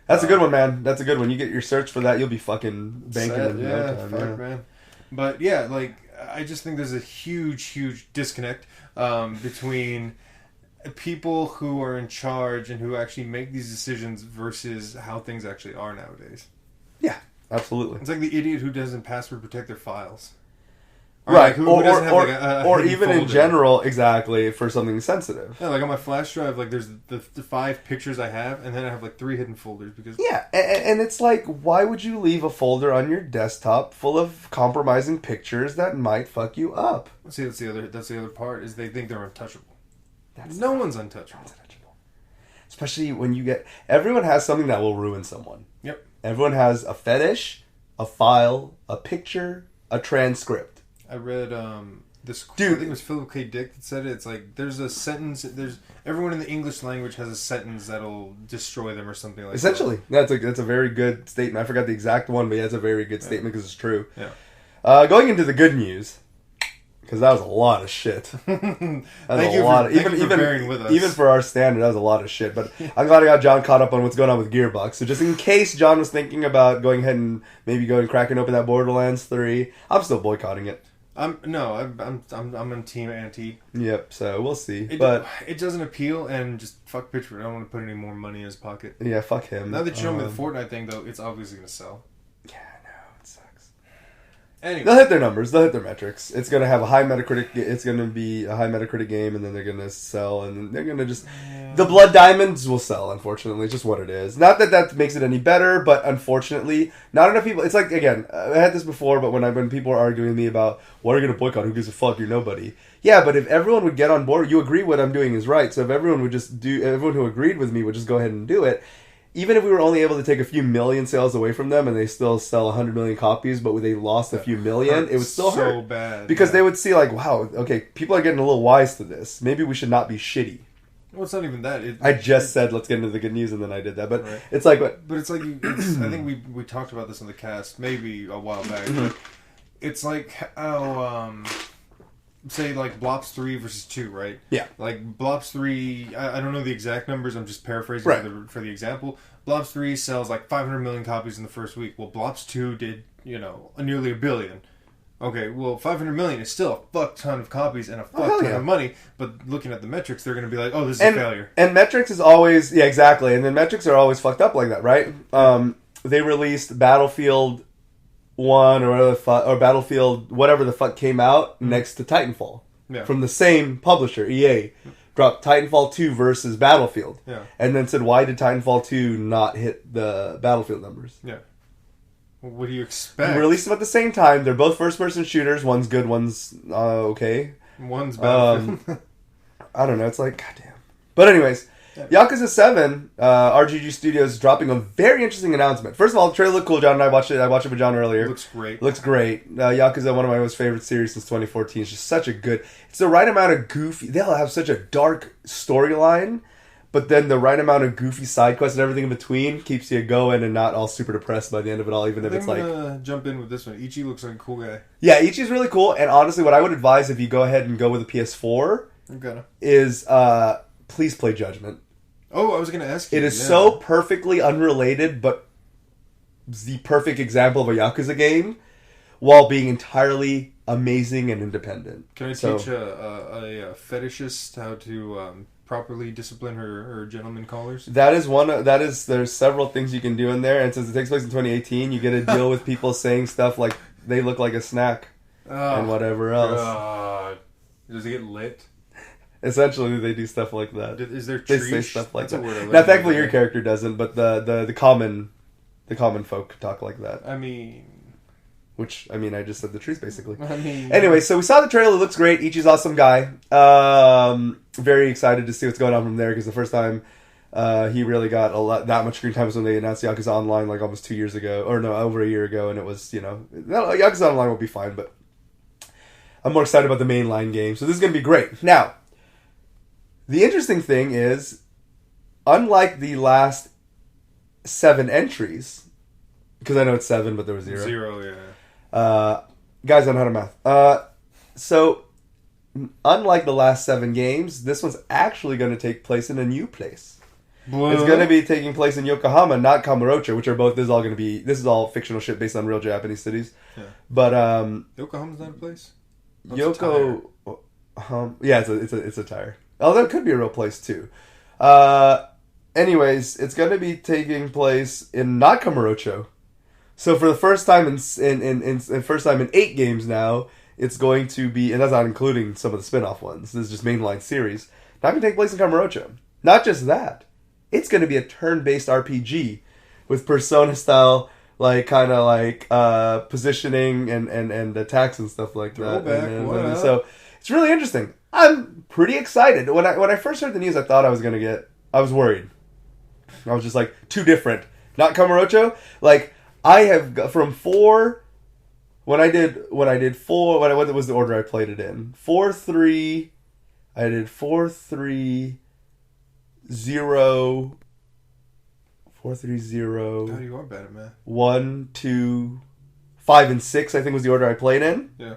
That's a good one, man. That's a good one. You get your search for that, you'll be fucking banking in no time. Fuck, man. But yeah, like I just think there's a huge disconnect between people who are in charge and who actually make these decisions versus how things actually are nowadays. Yeah. Absolutely. It's like the idiot who doesn't password protect their files. Right. Like, or even in general, exactly, for something sensitive. Yeah, like on my flash drive, like there's the 5 pictures I have, and then I have like 3 hidden folders because... Yeah, and it's like, why would you leave a folder on your desktop full of compromising pictures that might fuck you up? See, that's the other part, is they think they're untouchable. No one's untouchable. Especially when you get... Everyone has something that will ruin someone. Yep. Everyone has a fetish, a file, a picture, a transcript. I read this quote, I think it was Philip K. Dick that said it. It's like, there's a sentence, everyone in the English language has a sentence that'll destroy them or something like Essentially. that. That's a very good statement. I forgot the exact one, but yeah, it's a very good statement because it's true. Yeah. Going into the good news, because that was a lot of shit. Thank you for bearing with us. Even for our standard, that was a lot of shit. But I'm glad I got John caught up on what's going on with Gearbox. So just in case John was thinking about going ahead and maybe going cracking open that Borderlands 3, I'm still boycotting it. I'm on team anti. Yep. So we'll see. But it doesn't appeal, and just fuck Pitchford. I don't want to put any more money in his pocket. Yeah, fuck him. Now that you show me the Fortnite thing, though, it's obviously going to sell. Yeah, I know. It sucks. Anyway. They'll hit their numbers. They'll hit their metrics. It's going to have a high Metacritic. It's going to be a high Metacritic game, and then they're going to sell, and they're going to just... Yeah. The Blood Diamonds will sell, unfortunately. It's just what it is. Not that makes it any better, but unfortunately, not enough people... It's like, again, I had this before, but when people are arguing with me about, what are you going to boycott? Who gives a fuck? You're nobody. Yeah, but if everyone would get on board, you agree what I'm doing is right, so if everyone who agreed with me would just go ahead and do it, even if we were only able to take a few million sales away from them and they still sell 100 million copies, but they lost a few million, it would still hurt. So bad. Because they would see like, wow, okay, people are getting a little wise to this. Maybe we should not be shitty. Well, it's not even that. I just said, let's get into the good news, and then I did that. But right. It's like... But it's like... I think we talked about this on the cast maybe a while back. But it's like how... say like Blops 3 versus 2, right? Yeah. Like Blops 3, I don't know the exact numbers, I'm just paraphrasing for the example. Blops 3 sells like 500 million copies in the first week. Well, Blops 2 did, nearly 1 billion. Okay, well, 500 million is still a fuck ton of copies and a fuck ton of money, but looking at the metrics, they're going to be like, oh, this is a failure. And metrics is always, yeah, exactly, and then metrics are always fucked up like that, right? They released Battlefield 1 or Battlefield whatever the fuck came out next to Titanfall from the same publisher, EA. Dropped Titanfall 2 versus Battlefield. Yeah. And then said, why did Titanfall 2 not hit the Battlefield numbers? Yeah. Well, what do you expect? We released them at the same time. They're both first-person shooters. One's good, one's okay. One's Battlefield. I don't know. It's like, goddamn. But anyways, Yakuza 7, RGG Studios dropping a very interesting announcement. First of all, the trailer looked cool, John, and I watched it with John earlier. Looks great. Looks great. Yakuza, one of my most favorite series since 2014. It's just such a good... It's the right amount of goofy... They'll have such a dark storyline, but then the right amount of goofy side quests and everything in between keeps you going and not all super depressed by the end of it all, even if it's like... I'm going to jump in with this one. Ichi looks like a cool guy. Yeah, Ichi's really cool, and honestly, what I would advise if you go ahead and go with a PS4 is please play Judgment. Oh, I was going to ask you. It is so perfectly unrelated, but the perfect example of a Yakuza game, while being entirely amazing and independent. Can I teach a fetishist how to properly discipline her gentleman callers? There's several things you can do in there, and since it takes place in 2018, you get to deal with people saying stuff like they look like a snack and whatever else. God. Does it get lit? Essentially, they do stuff like that. Is there They say stuff like that. Now, thankfully, your character doesn't, but the common folk talk like that. I mean, Which, I mean, I just said the truth, basically. I mean, Anyway, so we saw the trailer. It looks great. Ichi's awesome guy. Very excited to see what's going on from there, because the first time he really got that much screen time was when they announced Yakuza Online, like almost 2 years ago. Or no, over a year ago, and it was, Yakuza Online will be fine, but I'm more excited about the mainline game. So this is going to be great. Now, the interesting thing is, unlike the last 7 entries, because I know it's 7, but there was 0. 0, yeah. Guys, I don't know how to math. So, unlike the last 7 games, this one's actually going to take place in a new place. Well, It's going to be taking place in Yokohama, not Kamurocho, which are both. This is all fictional shit based on real Japanese cities. Yeah. But Yokohama's not a place. Yeah, it's a tire. Although it could be a real place too. Anyways, it's going to be taking place in not Kamurocho. So for the first time in 8 games now, it's going to be, and that's not including some of the spin-off ones. This is just mainline series. Not going to take place in Kamurocho. Not just that, it's going to be a turn-based RPG with Persona-style, positioning and attacks and stuff like that. Throwback, so it's really interesting. I'm pretty excited. When I first heard the news, I thought I was worried. I was just like, too different. Not Kamurocho. I have got from 4. What was the order I played it in? 4-3. I did 4-3-0. 4-3-0. God, you are bad at math. 1, 2, 5, and 6. I think was the order I played in. Yeah.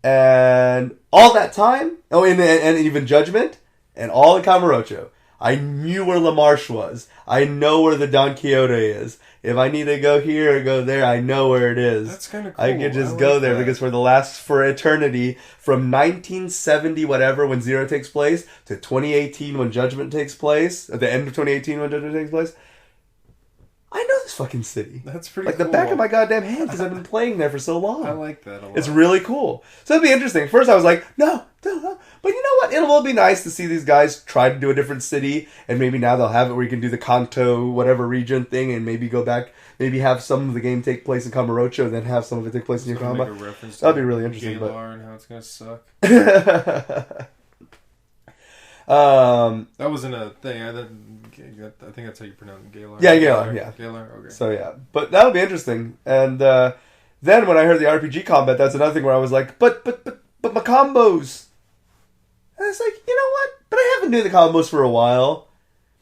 And all that time, and even Judgment, and all in Kamurocho. I knew where La Marche was. I know where the Don Quixote is. If I need to go here or go there, I know where it is. That's kind of cool. I could just go there because for eternity, from 1970 whatever when 0 takes place to 2018 when Judgment takes place, at the end of 2018 when Judgment takes place, I know this fucking city. That's pretty cool. the back of my goddamn hand, because I've been playing there for so long. I like that a lot. It's really cool. So it'll be interesting. First I was like, no. But you know what? It will be nice to see these guys try to do a different city, and maybe now they'll have it where you can do the Kanto whatever region thing, and maybe go back, maybe have some of the game take place in Kamurocho, and then have some of it take place in Yokohama. That'll be really interesting. Galar and how it's going to suck. That wasn't a thing. I think that's how you pronounce it. Galar. Yeah, Galar. Yeah. Galar. Okay. So yeah, but that'll be interesting. And then when I heard the RPG combat, that's another thing where I was like, but my combos. And it's like, you know what? But I haven't done the combos for a while.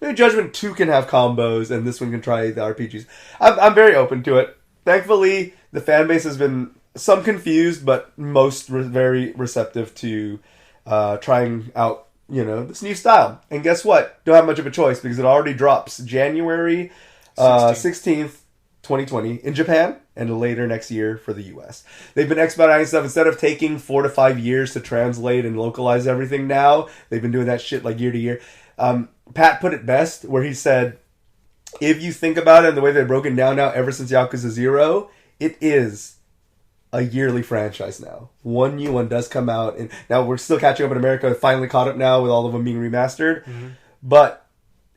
Maybe Judgment 2 can have combos, and this one can try the RPGs. I'm very open to it. Thankfully, the fan base has been some confused, but most very receptive to trying out, this new style. And guess what? Don't have much of a choice, because it already drops January 16th, 2020 in Japan, and later next year for the US. They've been expediting stuff. Instead of taking 4 to 5 years to translate and localize everything now, they've been doing that shit year to year. Pat put it best, where he said, if you think about it and the way they've broken down now ever since Yakuza 0, it is a yearly franchise now. One new one does come out, and now we're still catching up in America. Finally caught up now with all of them being remastered. Mm-hmm. But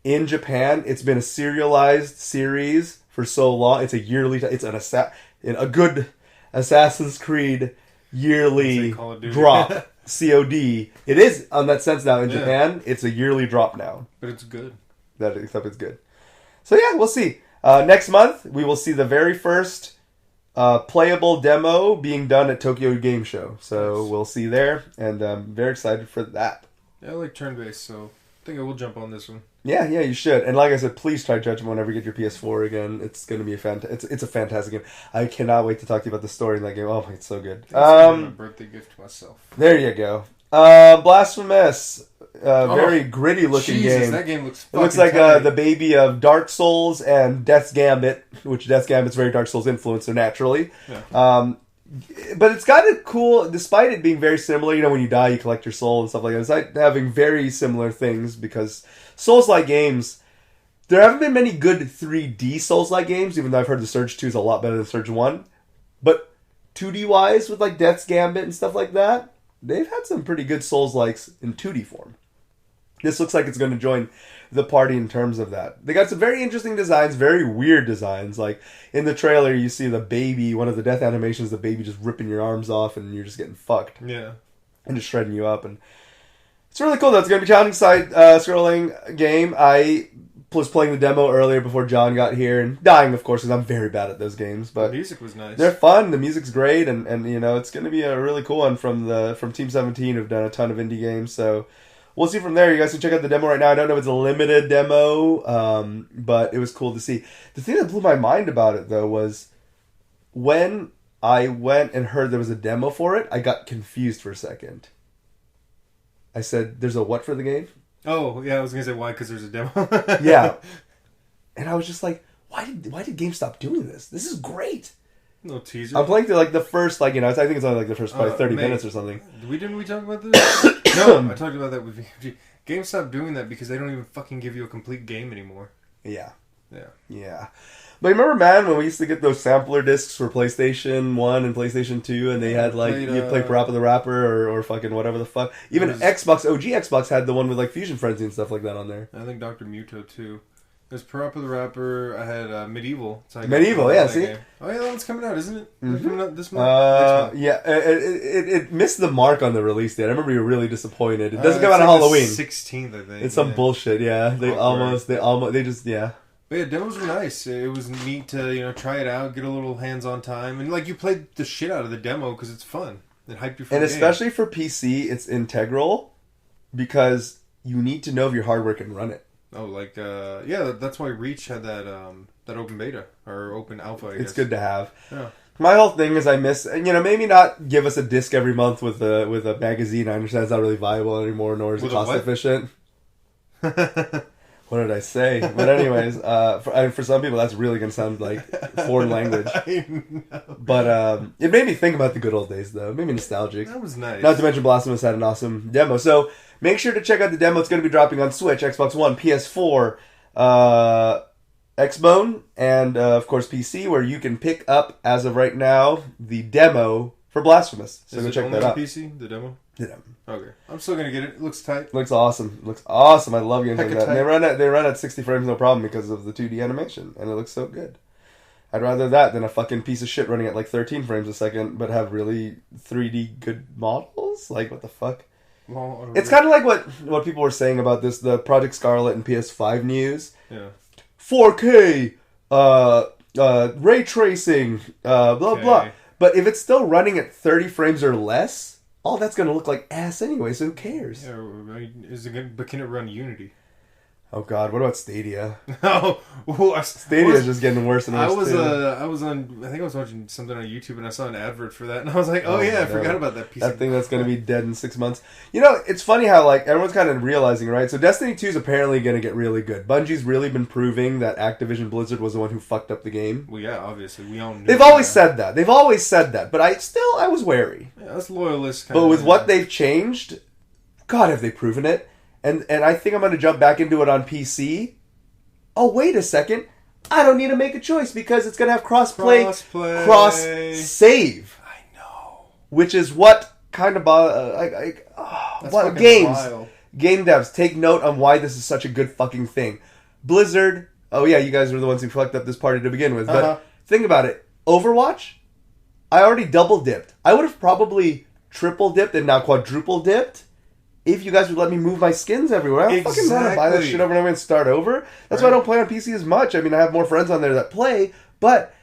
in Japan, it's been a serialized series for so long. It's a yearly. It's a good Assassin's Creed yearly drop. COD. It is on that sense now in Japan. It's a yearly drop now. But it's good. Except it's good. So yeah, we'll see. Next month we will see the very first playable demo being done at Tokyo Game Show. So we'll see there, and I'm very excited for that. Yeah, I like turn-based, so I think I will jump on this one. Yeah, you should. And like I said, please try Judgment whenever you get your PS4 again. It's going to be it's a fantastic game. I cannot wait to talk to you about the story in that game. Oh, it's so good. It's my birthday gift to myself. There you go. Blasphemous. Very gritty looking game. That game looks fucking It looks like the baby of Dark Souls and Death's Gambit, which Death's Gambit's very Dark Souls influenced, so naturally. Yeah. But it's got a cool, despite it being very similar, when you die, you collect your soul and stuff like that. It's like having very similar things, because Souls-like games, there haven't been many good 3D Souls-like games, even though I've heard the Surge 2 is a lot better than Surge 1. But 2D-wise, with Death's Gambit and stuff like that, they've had some pretty good Souls-likes in 2D form. This looks like it's going to join the party in terms of that. They got some very interesting designs, very weird designs. Like in the trailer, you see the baby, one of the death animations, the baby just ripping your arms off and you're just getting fucked. Yeah. And just shredding you up. And it's really cool. That's going to be a challenging side-scrolling game. I was playing the demo earlier before John got here and dying, of course, because I'm very bad at those games. But the music was nice. They're fun. The music's great. And you know, it's going to be a really cool one from Team 17, who've done a ton of indie games. So we'll see from there. You guys can check out the demo right now. I don't know if it's a limited demo, but it was cool to see. The thing that blew my mind about it, though, was when I went and heard there was a demo for it, I got confused for a second. I said, there's a what for the game? Oh, yeah, I was going to say why, because there's a demo. Yeah. And I was just like, why did GameStop doing this? This is great. No teaser. I'm playing through like the first, like, you know, I think it's only like the first probably 30 minutes or something. Didn't we talk about this? No, I talked about that with VMG. GameStop doing that because they don't even fucking give you a complete game anymore. Yeah. Yeah. Yeah. But remember, man, when we used to get those sampler discs for PlayStation 1 and PlayStation 2, and they had, like, you'd play Parappa the Rapper or fucking whatever the fuck. Even Xbox, OG Xbox had the one with, like, Fusion Frenzy and stuff like that on there. I think Dr. Muto, too. There's Parappa the Rapper. I had Medieval. Medieval, yeah, see? Game. Oh, yeah, that one's coming out, isn't it? Mm-hmm. Coming out this month? Yeah, it missed the mark on the release date. I remember you were really disappointed. It doesn't come out on Halloween. 16th, I think. It's some bullshit, yeah. They just. But yeah, demos were nice. It was neat to, you know, try it out, get a little hands-on time. And, like, you played the shit out of the demo because it's fun. It hyped you for the game. Especially for PC, it's integral because you need to know if your hardware can run it. Oh, like, yeah, that's why Reach had that open beta, or open alpha, I guess. It's good to have. Yeah. My whole thing is I miss, you know, maybe not give us a disc every month with a magazine. I understand it's not really viable anymore, nor is it cost efficient. What did I say? But anyways, for some people, that's really going to sound like foreign language. I know. But it made me think about the good old days, though. It made me nostalgic. That was nice. Not to mention Blasphemous had an awesome demo. So make sure to check out the demo. It's going to be dropping on Switch, Xbox One, PS4, Xbone, and, of course, PC, where you can pick up, as of right now, the demo for Blasphemous. So go check that out. PC, the demo? Yeah. Okay. I'm still going to get it. It looks tight. Looks awesome. I love games like that. And they run at 60 frames no problem because of the 2D animation, and it looks so good. I'd rather that than a fucking piece of shit running at like 13 frames a second, but have really 3D good models? Like, what the fuck? Well, it's kind of like what people were saying about the Project Scarlet and PS5 news. Yeah. 4K, ray tracing, blah, blah. But if it's still running at 30 frames or less, all that's going to look like ass anyway, so who cares? Yeah, but can it run Unity? Oh God, what about Stadia? Stadia is just getting worse and worse. I think I was watching something on YouTube and I saw an advert for that and I was like, I forgot about that piece. That thing that's going to be dead in 6 months. You know, it's funny how like everyone's kind of realizing, right? So Destiny 2 is apparently going to get really good. Bungie's really been proving that Activision Blizzard was the one who fucked up the game. Well, yeah, obviously we all knew. They've always said that. But I was wary. Yeah, that's loyalist. But with what they've changed, God, have they proven it? And I think I'm going to jump back into it on PC. Oh, wait a second. I don't need to make a choice because it's going to have cross-play, cross-save. I know. Which is what kind of... games. Wild. Game devs, take note on why this is such a good fucking thing. Blizzard, oh yeah, you guys were the ones who fucked up this party to begin with. But think about it. Overwatch, I already double-dipped. I would have probably triple-dipped and now quadruple-dipped if you guys would let me move my skins everywhere. I don't fucking want to buy that shit over and over and start over. That's why I don't play on PC as much. I mean, I have more friends on there that play, but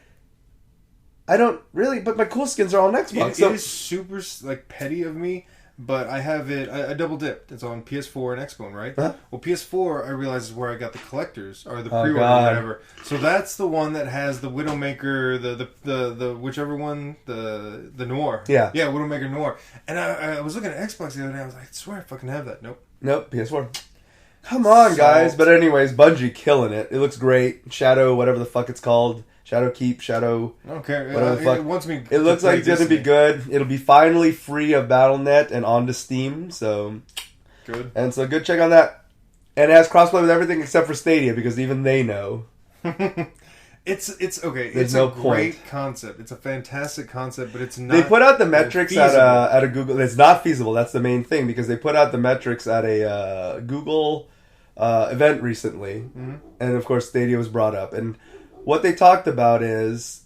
I don't really... But my cool skins are all on Xbox. It is super, like, petty of me, but I have it... I double-dipped. It's on PS4 and Xbox, right? Huh? Well, PS4, I realize, is where I got the collectors, or the pre-order, or whatever. So that's the one that has the Widowmaker, the whichever one, the Noir. Yeah. Yeah, Widowmaker Noir. And I was looking at Xbox the other day, I was like, I swear I fucking have that. Nope, PS4. Come on, guys. But anyways, Bungie killing it. It looks great. Shadow, whatever the fuck it's called. Shadow Keep, Shadow... Okay, whatever the fuck. It looks like it's going to be good. It'll be finally free of Battle.net and onto Steam, so... Good. And so good check on that. And it has crossplay with everything except for Stadia, because even they know. It's okay. There's It's no a great point. concept. It's a fantastic concept, but it's not. They put out the metrics feasible. at a Google. It's not feasible. That's the main thing because they put out the metrics at a Google event recently, and of course Stadia was brought up. And what they talked about is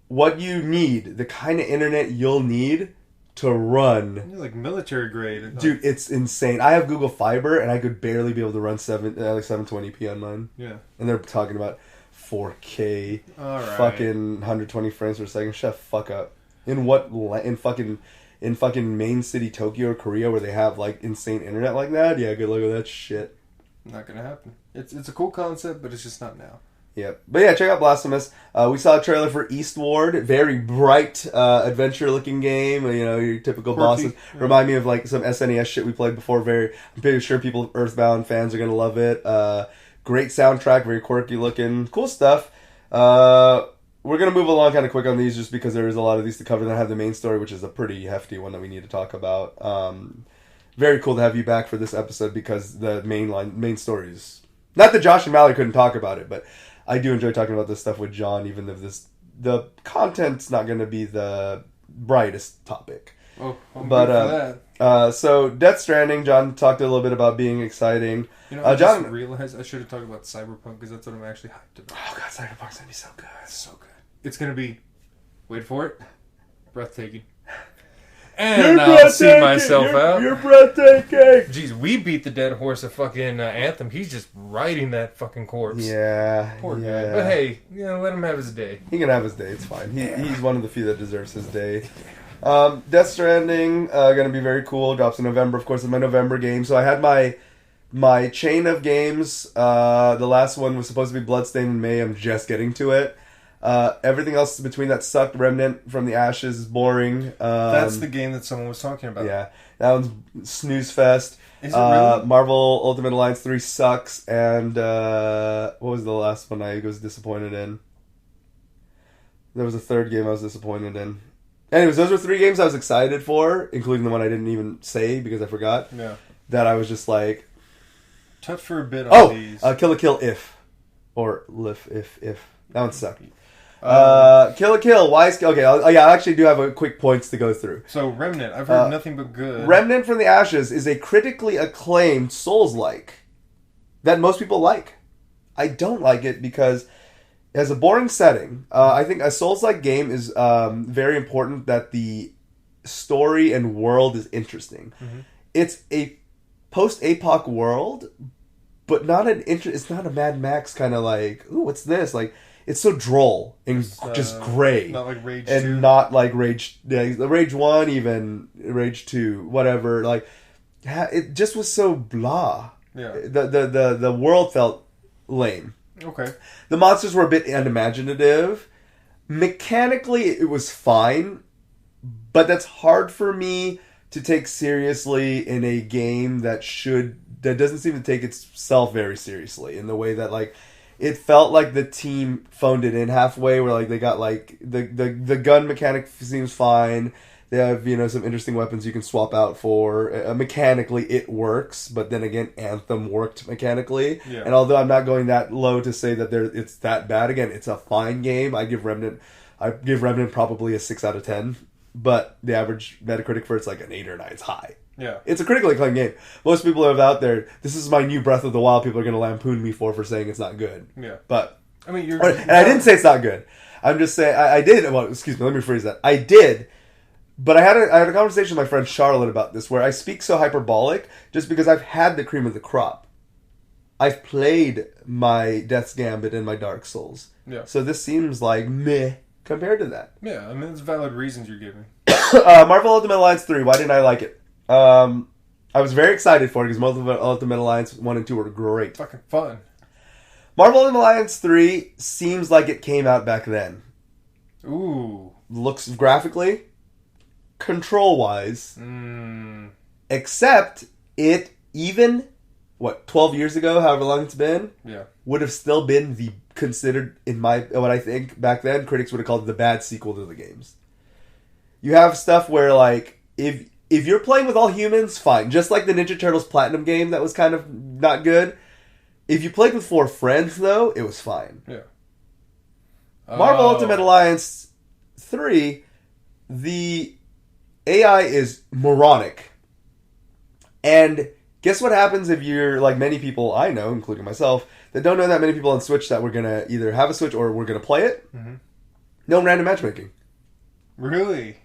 what you need, the kind of internet you'll need to run. You're like military grade, Dude, it's insane. I have Google Fiber, and I could barely be able to run 720p on mine. Yeah, and they're talking about 4K, all right. fucking 120 frames per second. Shut the fuck up. In fucking main city Tokyo or Korea where they have like insane internet like that? Yeah, good luck with that shit. Not gonna happen. It's a cool concept, but it's just not now. Yep. But yeah, check out Blasphemous. We saw a trailer for Eastward. Very bright, adventure-looking game. You know, your typical Quirky. bosses. Remind me of like some SNES shit we played before. I'm pretty sure people, Earthbound fans, are gonna love it. Great soundtrack, very quirky looking, cool stuff. We're gonna move along kind of quick on these, just because there is a lot of these to cover. Then I have the main story, which is a pretty hefty one that we need to talk about. Very cool to have you back for this episode because the main story is not that Josh and Mallory couldn't talk about it, but I do enjoy talking about this stuff with John, even if the content's not going to be the brightest topic. Oh, I'm good for that. So Death Stranding, John talked a little bit about being exciting. You know, I John just realized I should have talked about Cyberpunk because that's what I'm actually hyped about. Oh god, Cyberpunk's gonna be so good. It's so good. It's gonna be, wait for it, breathtaking. And I'll see myself out. You're breathtaking. Jeez, we beat the dead horse of fucking Anthem. He's just riding that fucking corpse. Yeah, Poor yeah. guy. But hey, let him have his day. He can have his day. It's fine. He's one of the few that deserves his day. Death Stranding, gonna be very cool. Drops in November. Of course, it's my November game. So I had my chain of games. The last one was supposed to be Bloodstained in May. I'm just getting to it. Everything else between that sucked. Remnant from the Ashes is boring. That's the game that someone was talking about. Yeah, that one's snooze fest. Is it really? Marvel Ultimate Alliance 3 sucks. And what was the last one I was disappointed in? There was a third game I was disappointed in. Anyways, those were 3 games I was excited for, including the one I didn't even say because I forgot. Yeah. That I was just like... Tough for a bit on these. Kill la Kill If. Or Lif If. That one sucked. Kill la Kill. Why is... Okay, I actually do have a quick points to go through. So, Remnant. I've heard nothing but good. Remnant from the Ashes is a critically acclaimed Souls-like that most people like. I don't like it because it has a boring setting. I think a Souls-like game is very important that the story and world is interesting. Mm-hmm. It's a post-apoc world, but not it's not a Mad Max kind of like, ooh, what's this? Like, it's so droll and just gray. Not like Rage 2. And not like Rage... Rage 1, even Rage 2, whatever. Like, it just was so blah. Yeah. The world felt lame. Okay. The monsters were a bit unimaginative. Mechanically, it was fine, but that's hard for me to take seriously in a game that doesn't seem to take itself very seriously in the way that, like, it felt like the team phoned it in halfway, where like they got like the gun mechanic seems fine. They have, some interesting weapons you can swap out for. Mechanically, it works, but then again, Anthem worked mechanically. Yeah. And although I'm not going that low to say that it's that bad, again, it's a fine game. I give Remnant probably a 6 out of 10, but the average Metacritic for it's like an 8 or 9. It's high. Yeah. It's a critically acclaimed game. Most people are out there, this is my new Breath of the Wild, people are going to lampoon me for saying it's not good. Yeah. But, I mean, and I didn't say it's not good. I'm just saying, I did, well, excuse me, let me rephrase that. I did, but I had a conversation with my friend Charlotte about this, where I speak so hyperbolic just because I've had the cream of the crop. I've played my Death's Gambit and my Dark Souls. Yeah. So this seems like meh compared to that. Yeah, I mean, it's valid reasons you're giving. Marvel Ultimate Alliance 3, why didn't I like it? I was very excited for it because Marvel Ultimate Alliance 1 and 2 were great. Fucking fun. Marvel Ultimate Alliance 3 seems like it came out back then. Ooh. Looks graphically, control-wise, except it even, 12 years ago, however long it's been, would have still been considered, what I think, back then, critics would have called it the bad sequel to the games. You have stuff where, like, if you're playing with all humans, fine. Just like the Ninja Turtles Platinum game that was kind of not good. If you played with 4 friends, though, it was fine. Yeah. Marvel Ultimate Alliance 3, the AI is moronic. And guess what happens if you're like many people I know, including myself, that don't know that many people on Switch that we're going to either have a Switch or we're going to play it? Mm-hmm. No random matchmaking. Really?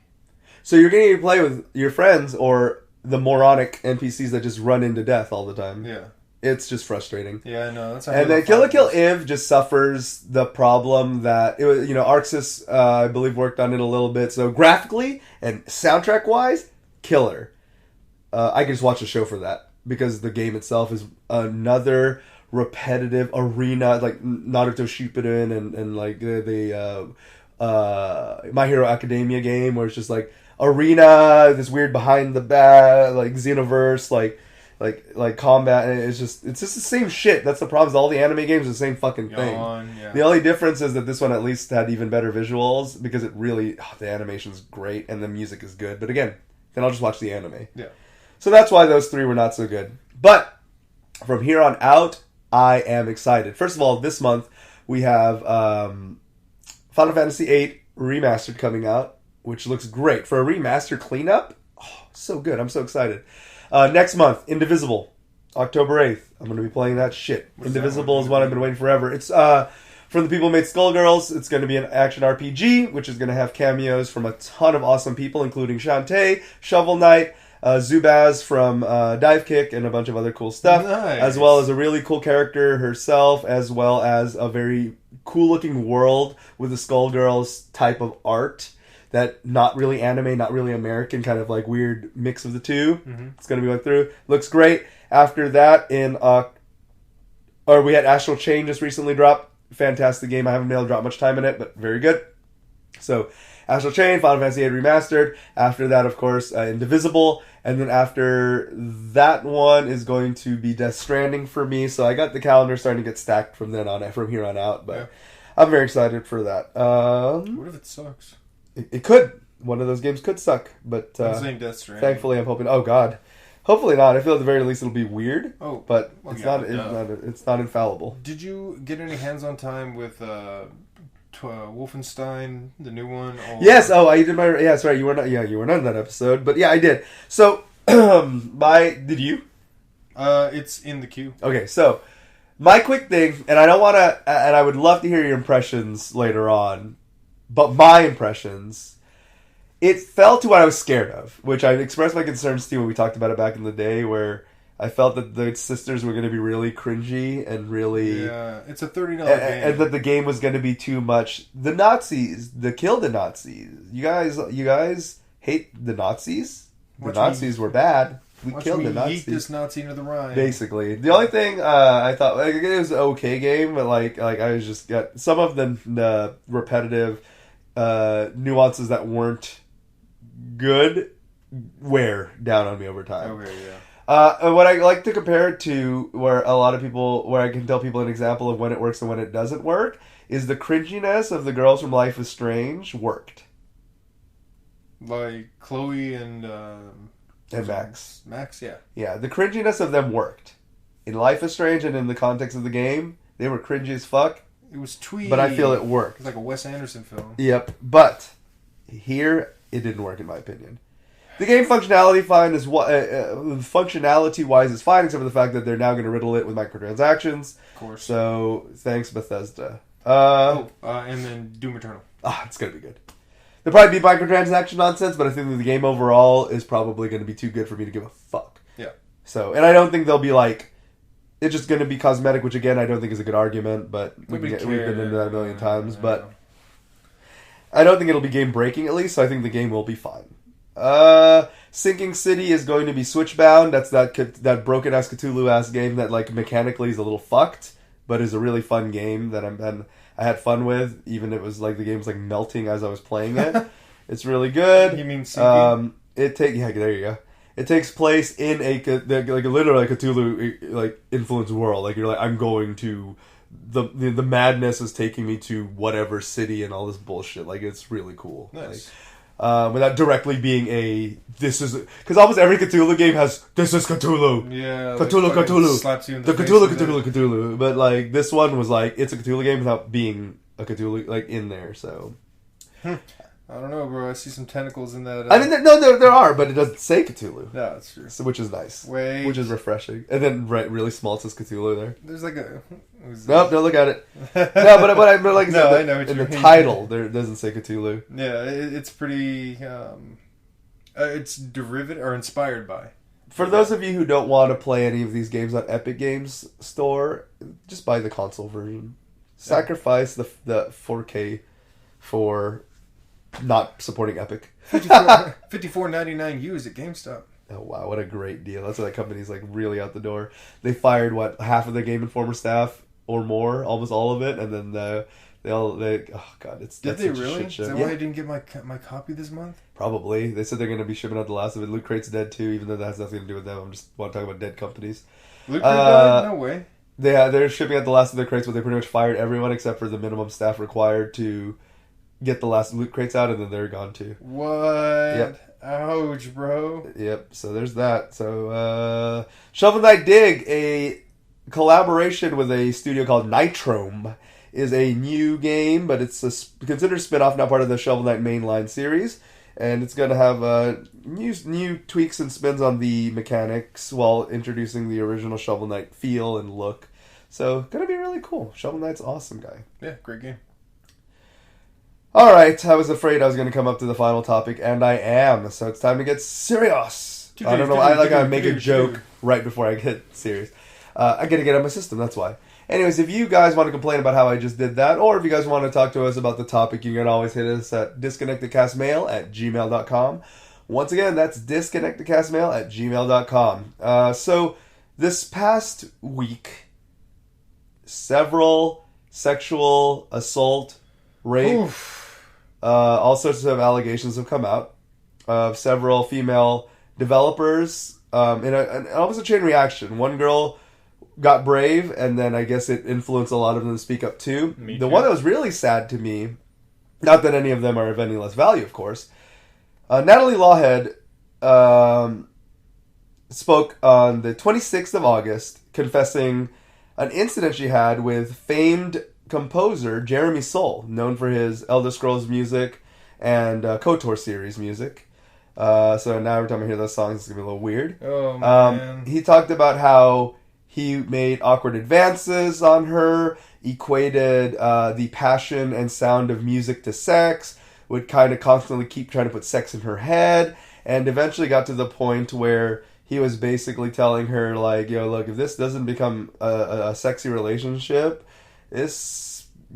So you're going to play with your friends or the moronic NPCs that just run into death all the time. Yeah. It's just frustrating. Yeah, I know. That's how and then Kill la Kill Iv just suffers the problem that, it was, Arxis, I believe, worked on it a little bit. So graphically and soundtrack-wise, killer. I can just watch a show for that because the game itself is another repetitive arena, like Naruto Shippuden and like the My Hero Academia game where it's just like arena, this weird behind the back, like Xenoverse, like combat, and it's just the same shit. That's the problem. Is all the anime games are the same fucking thing. Yeah. The only difference is that this one at least had even better visuals because it really the animation's great and the music is good. But again, then I'll just watch the anime. Yeah. So that's why those three were not so good. But from here on out, I am excited. First of all, this month we have Final Fantasy VIII Remastered coming out, which looks great. For a remastered cleanup, so good. I'm so excited. Next month, Indivisible, October 8th. I'm going to be playing that shit. Indivisible is one I've been waiting forever. It's from the people who made Skullgirls. It's going to be an action RPG, which is going to have cameos from a ton of awesome people, including Shantae, Shovel Knight, Zubaz from Dive Kick, and a bunch of other cool stuff. Nice. As well as a really cool character herself, as well as a very cool-looking world with the Skullgirls type of art. That not really anime, not really American, kind of like weird mix of the two. Mm-hmm. It's going to be going through. Looks great. After that, we had Astral Chain just recently dropped. Fantastic game. I haven't been able to drop much time in it, but very good. So, Astral Chain, Final Fantasy VIII Remastered. After that, of course, Indivisible. And then after that one is going to be Death Stranding for me. So I got the calendar starting to get stacked from here on out. But yeah. I'm very excited for that. What if it sucks? It could. One of those games could suck, but I'm saying Death Stranding. Thankfully, I'm hoping. Oh God, hopefully not. I feel at the very least it'll be weird. Oh, but it's not infallible. Did you get any hands-on time with Wolfenstein, the new one? Yes. Oh, I did my. Yeah, sorry. You were not. Yeah, you were not in that episode, but yeah, I did. So, did you? It's in the queue. Okay, so my quick thing, and I don't want to, and I would love to hear your impressions later on. But my impressions, it fell to what I was scared of, which I expressed my concerns to when we talked about it back in the day, where I felt that the sisters were going to be really cringy and really... Yeah, it's a $30 game. And that the game was going to be too much... The Nazis, kill the Nazis. You guys hate the Nazis? The Nazis were bad. We killed the Nazis. Yeet this Nazi into the Rhine. Basically. The only thing I thought... it was an okay game, but I was just... got some of the repetitive... nuances that weren't good wear down on me over time. Okay, yeah. And what I like to compare it to, where I can tell people an example of when it works and when it doesn't work, is the cringiness of the girls from Life is Strange worked. Like Chloe and Max. Max, yeah. Yeah, the cringiness of them worked. In Life is Strange and in the context of the game, they were cringy as fuck. It was twee. But I feel it worked. It's like a Wes Anderson film. Yep. But here, it didn't work in my opinion. The game functionality functionality-wise is fine, except for the fact that they're now going to riddle it with microtransactions. Of course. So, thanks Bethesda. And then Doom Eternal. It's going to be good. There'll probably be microtransaction nonsense, but I think that the game overall is probably going to be too good for me to give a fuck. Yeah. So, and I don't think they'll be like... It's just going to be cosmetic, which again I don't think is a good argument, but we've been into that a million times. But I don't think it'll be game breaking at least, so I think the game will be fine. Sinking City is going to be Switch bound. That's that broken ass Cthulhu ass game that like mechanically is a little fucked, but is a really fun game that I had fun with. Even it was like the game was like melting as I was playing it. It's really good. You mean Sinking? There you go. It takes place in literally a Cthulhu influenced world. Like you're like, I'm going to the madness is taking me to whatever city and all this bullshit. Like it's really cool. Nice. Without directly being because almost every Cthulhu game has this is Cthulhu. Yeah. Cthulhu. Slaps you in the face Cthulhu. But like this one was like it's a Cthulhu game without being a Cthulhu like in there. So I don't know, bro. I see some tentacles in that. I mean, there are, but it doesn't say Cthulhu. No, that's true. So, which is nice. Wait. Which is refreshing. And then really small it says Cthulhu there. There's like a... Nope, don't look at it. No, but like I said, I know what in you the mean. title, there doesn't say Cthulhu. Yeah, it's pretty... it's derivative or inspired by. For those of you who don't want to play any of these games on Epic Games Store, just buy the console version. Sacrifice the 4K for not supporting Epic. $54.99 used at GameStop. Oh wow, what a great deal! That's why that company's like really out the door. They fired half of their Game Informer staff or more, almost all of it, and then oh god, Did they really? Shit show. Is that why I didn't get my copy this month? Probably. They said they're going to be shipping out the last of it. Loot Crate's dead too, even though that has nothing to do with them. I just want to talk about dead companies. Loot Crate died? No way. They're shipping out the last of their crates, but they pretty much fired everyone except for the minimum staff required to get the last Loot Crates out, and then they're gone too. What? Yep. Ouch, bro. Yep. So there's that. So Shovel Knight Dig, a collaboration with a studio called Nitrome, is a new game, but it's considered a spin-off, not part of the Shovel Knight mainline series. And it's going to have new tweaks and spins on the mechanics while introducing the original Shovel Knight feel and look. So, going to be really cool. Shovel Knight's awesome guy. Yeah, great game. Alright, I was afraid I was going to come up to the final topic, and I am. So it's time to get serious. I don't know, I make a joke right before I get serious. I got to get out of my system, that's why. Anyways, if you guys want to complain about how I just did that, or if you guys want to talk to us about the topic, you can always hit us at disconnectedcastmail@gmail.com. Once again, that's disconnectedcastmail@gmail.com. So, this past week, several sexual assault, rape, all sorts of allegations have come out of several female developers in almost a chain reaction. One girl got brave, and then I guess it influenced a lot of them to speak up too. The one that was really sad to me, not that any of them are of any less value, of course, Natalie Lawhead spoke on the 26th of August, confessing an incident she had with famed composer Jeremy Soule, known for his Elder Scrolls music and KOTOR series music. So now every time I hear those songs, it's going to be a little weird. Oh, man. He talked about how he made awkward advances on her, equated the passion and sound of music to sex, would kind of constantly keep trying to put sex in her head, and eventually got to the point where he was basically telling her, like, yo, look, if this doesn't become a sexy relationship,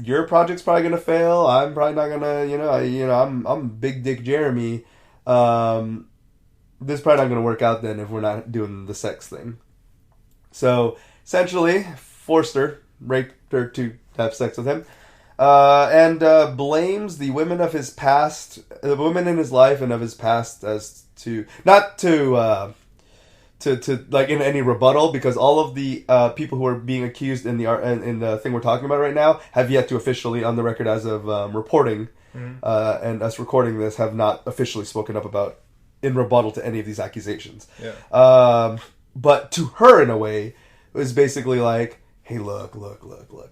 your project's probably going to fail. I'm probably not going to, I'm Big Dick Jeremy. This is probably not going to work out then if we're not doing the sex thing. So, essentially, forced her, raped her to have sex with him, and blames the women of his past, the women in his life and of his past, as to, not to like in any rebuttal, because all of the people who are being accused in the thing we're talking about right now have yet to officially, on the record as of reporting, and us recording this, have not officially spoken up about in rebuttal to any of these accusations. Yeah. But to her, in a way, it was basically like, hey, look.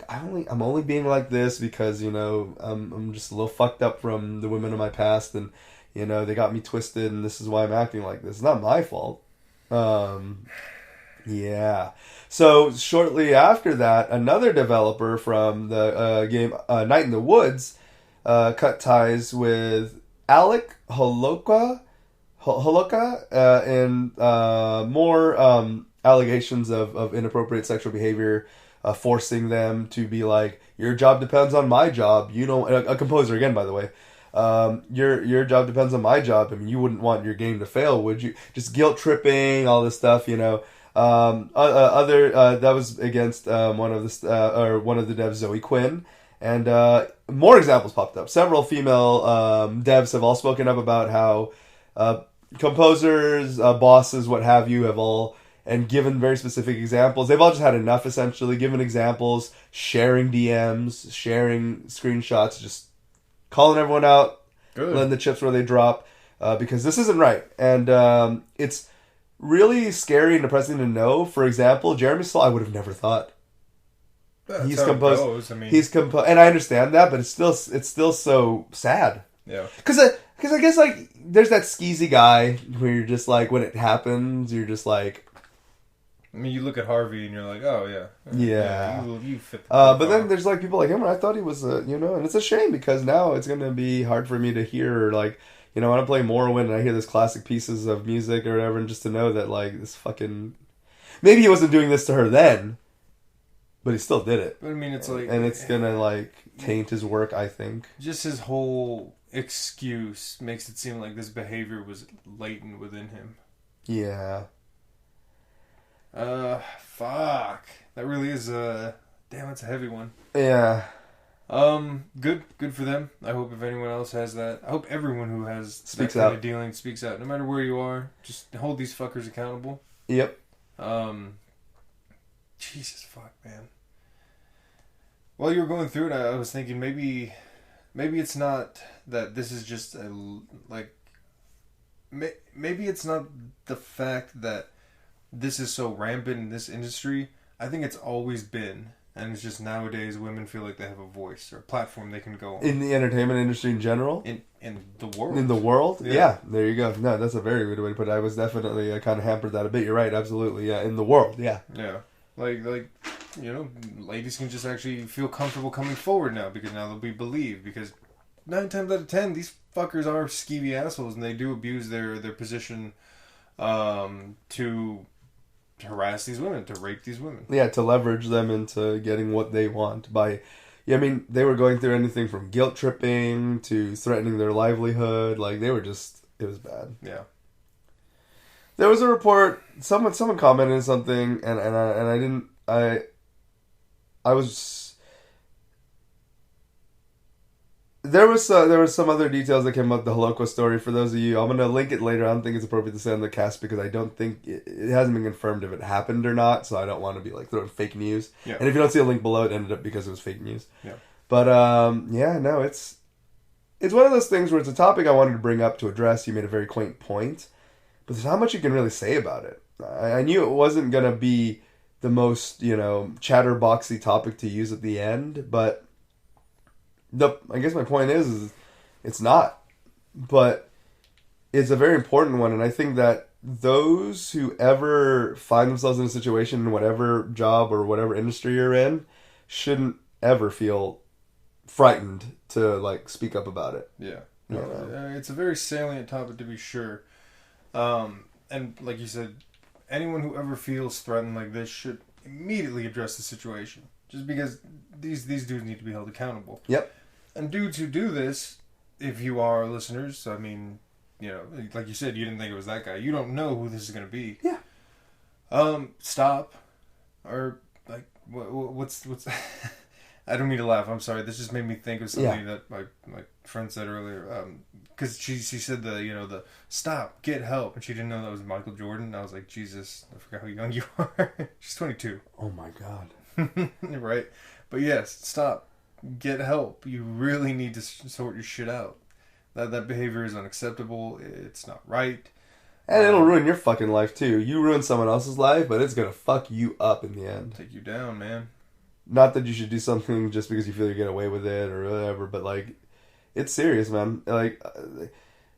I'm only being like this because, I'm just a little fucked up from the women of my past, and, they got me twisted, and this is why I'm acting like this. It's not my fault. Yeah. So, shortly after that, another developer from the game Night in the Woods cut ties with Alec Holoka, and more allegations of inappropriate sexual behavior, forcing them to be like, your job depends on my job. A composer again, by the way. Your job depends on my job. I mean, you wouldn't want your game to fail, would you? Just guilt tripping, all this stuff, that was against one of the devs, Zoe Quinn. And more examples popped up. Several female devs have all spoken up about how composers, bosses, what have you, have all, and given very specific examples. They've all just had enough, essentially, given examples, sharing DMs, sharing screenshots, just calling everyone out, letting the chips where they drop, because this isn't right. And it's really scary and depressing to know. For example, Jeremy Soule, I would have never thought. That's how it goes. I mean, he's composed, and I understand that, but it's still so sad. Yeah. Because I guess like there's that skeezy guy where you're just like when it happens, you're just like. I mean, you look at Harvey and you're like, oh yeah, you fit. But then there's like people like him, and I thought he was, and it's a shame because now it's gonna be hard for me to hear like. When I play Morrowind and I hear these classic pieces of music or whatever, and just to know that, like, this fucking... Maybe he wasn't doing this to her then, but he still did it. But I mean, it's like... And it's gonna, like, taint his work, I think. Just his whole excuse makes it seem like this behavior was latent within him. Yeah. Fuck. That really is, damn, that's a heavy one. Yeah. Good for them. I hope if anyone else has that, I hope everyone who has speaks that kind out. of dealing speaks out. No matter where you are, just hold these fuckers accountable. Yep. Jesus fuck, man. While you were going through it, I was thinking maybe it's not that this is just maybe it's not the fact that this is so rampant in this industry. I think it's always been. And it's just nowadays women feel like they have a voice or a platform they can go on. In the entertainment industry in general? In the world. In the world? Yeah. There you go. No, that's a very good way to put it. I was definitely, I kind of hampered that a bit. You're right, absolutely. Yeah, in the world, yeah. Yeah. Like ladies can just actually feel comfortable coming forward now because now they'll be believed. Because 9 times out of 10, these fuckers are skeevy assholes and they do abuse their position to harass these women, to rape these women. Yeah, to leverage them into getting what they want by... Yeah, I mean, they were going through anything from guilt tripping to threatening their livelihood. Like, they were just... It was bad. Yeah. There was a report... Someone commented on something, and I didn't... I was... There was some other details that came up the Holocaust story. For those of you, I'm going to link it later. I don't think it's appropriate to say on the cast because I don't think it hasn't been confirmed if it happened or not. So I don't want to be like throwing fake news. Yeah. And if you don't see a link below, it ended up because it was fake news. Yeah. But it's one of those things where it's a topic I wanted to bring up to address. You made a very quaint point, but there's not much you can really say about it. I knew it wasn't going to be the most chatterboxy topic to use at the end, but. I guess my point is it's not, but it's a very important one, and I think that those who ever find themselves in a situation in whatever job or whatever industry you're in shouldn't ever feel frightened to like speak up about it. Yeah, it's a very salient topic to be sure, and like you said, anyone who ever feels threatened like this should immediately address the situation, just because these dudes need to be held accountable. Yep. And dudes who do this, if you are listeners, I mean, like you said, you didn't think it was that guy. You don't know who this is going to be. Yeah. Stop. Or, like, what's... I don't mean to laugh. I'm sorry. This just made me think of something that my friend said earlier. Because she said the stop, get help. And she didn't know that was Michael Jordan. And I was like, Jesus, I forgot how young you are. She's 22. Oh, my God. Right. But yes, stop. Get help. You really need to sort your shit out. That behavior is unacceptable. It's not right. And it'll ruin your fucking life, too. You ruin someone else's life, but it's going to fuck you up in the end. Take you down, man. Not that you should do something just because you feel you get away with it or whatever, but, like, it's serious, man. Like,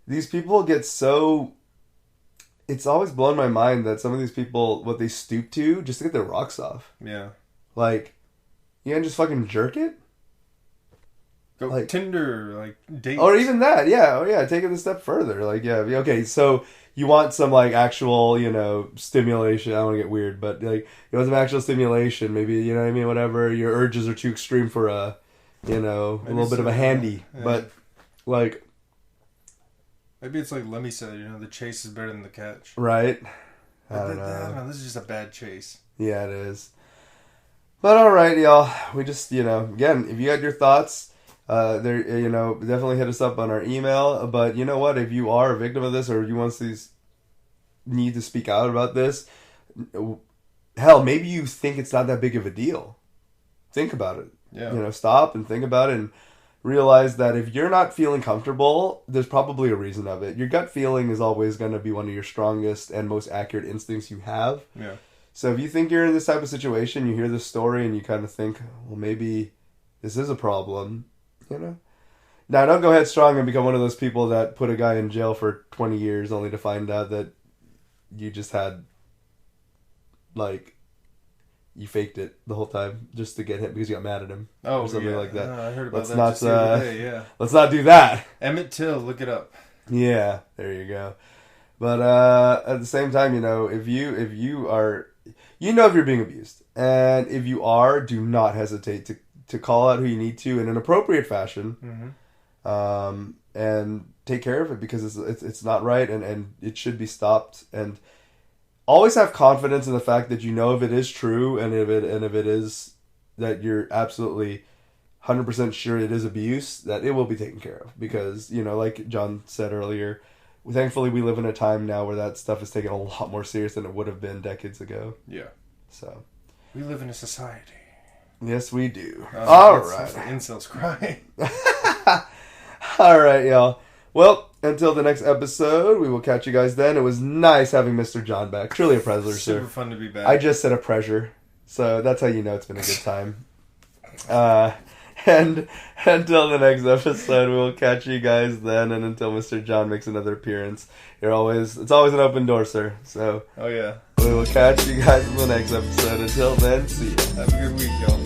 these people get so... It's always blown my mind that some of these people, what they stoop to just to get their rocks off. Yeah. Like, you can't just fucking jerk it? Go like, Tinder, like, dates. Or even that, yeah. Oh, yeah, take it a step further. Like, yeah, okay, so you want some, like, actual, stimulation. I don't want to get weird, but, like, you want some actual stimulation. Maybe, you know what I mean? Whatever. Your urges are too extreme for a little bit of a handy. Yeah. But, like... Maybe it's like Lemmy said, the chase is better than the catch. Right? I don't know. This is just a bad chase. Yeah, it is. But, all right, y'all. We just, again, if you had your thoughts... definitely hit us up on our email. But you know what? If you are a victim of this or you need to speak out about this, hell, maybe you think it's not that big of a deal. Think about it. Yeah. Stop and think about it and realize that if you're not feeling comfortable, there's probably a reason of it. Your gut feeling is always going to be one of your strongest and most accurate instincts you have. Yeah. So if you think you're in this type of situation, you hear this story and you kind of think, well, maybe this is a problem, you know? Now, don't go headstrong and become one of those people that put a guy in jail for 20 years only to find out that you just had, like, you faked it the whole time just to get him because you got mad at him. Or something like that. I heard about Let's that not, just the other day, yeah. Let's not do that. Emmett Till, look it up. Yeah, there you go. But at the same time, you know, if you are, you know, if you're being abused, and if you are, do not hesitate to call out who you need to in an appropriate fashion, and take care of it because it's not right and it should be stopped. And always have confidence in the fact that you know if it is true and if it is that you're absolutely 100% sure it is abuse, that it will be taken care of. Because, you know, like John said earlier, thankfully we live in a time now where that stuff is taken a lot more serious than it would have been decades ago. Yeah. So. We live in a society. Yes, we do. All right. Incels crying. All right, y'all. Well, until the next episode, we will catch you guys then. It was nice having Mr. John back. Truly a pleasure, sir. Super fun to be back. I just said a pleasure. So that's how you know it's been a good time. And until the next episode, we will catch you guys then. And until Mr. John makes another appearance, it's always an open door, sir. So, oh yeah, we will catch you guys in the next episode. Until then, see ya. Have a good week, y'all.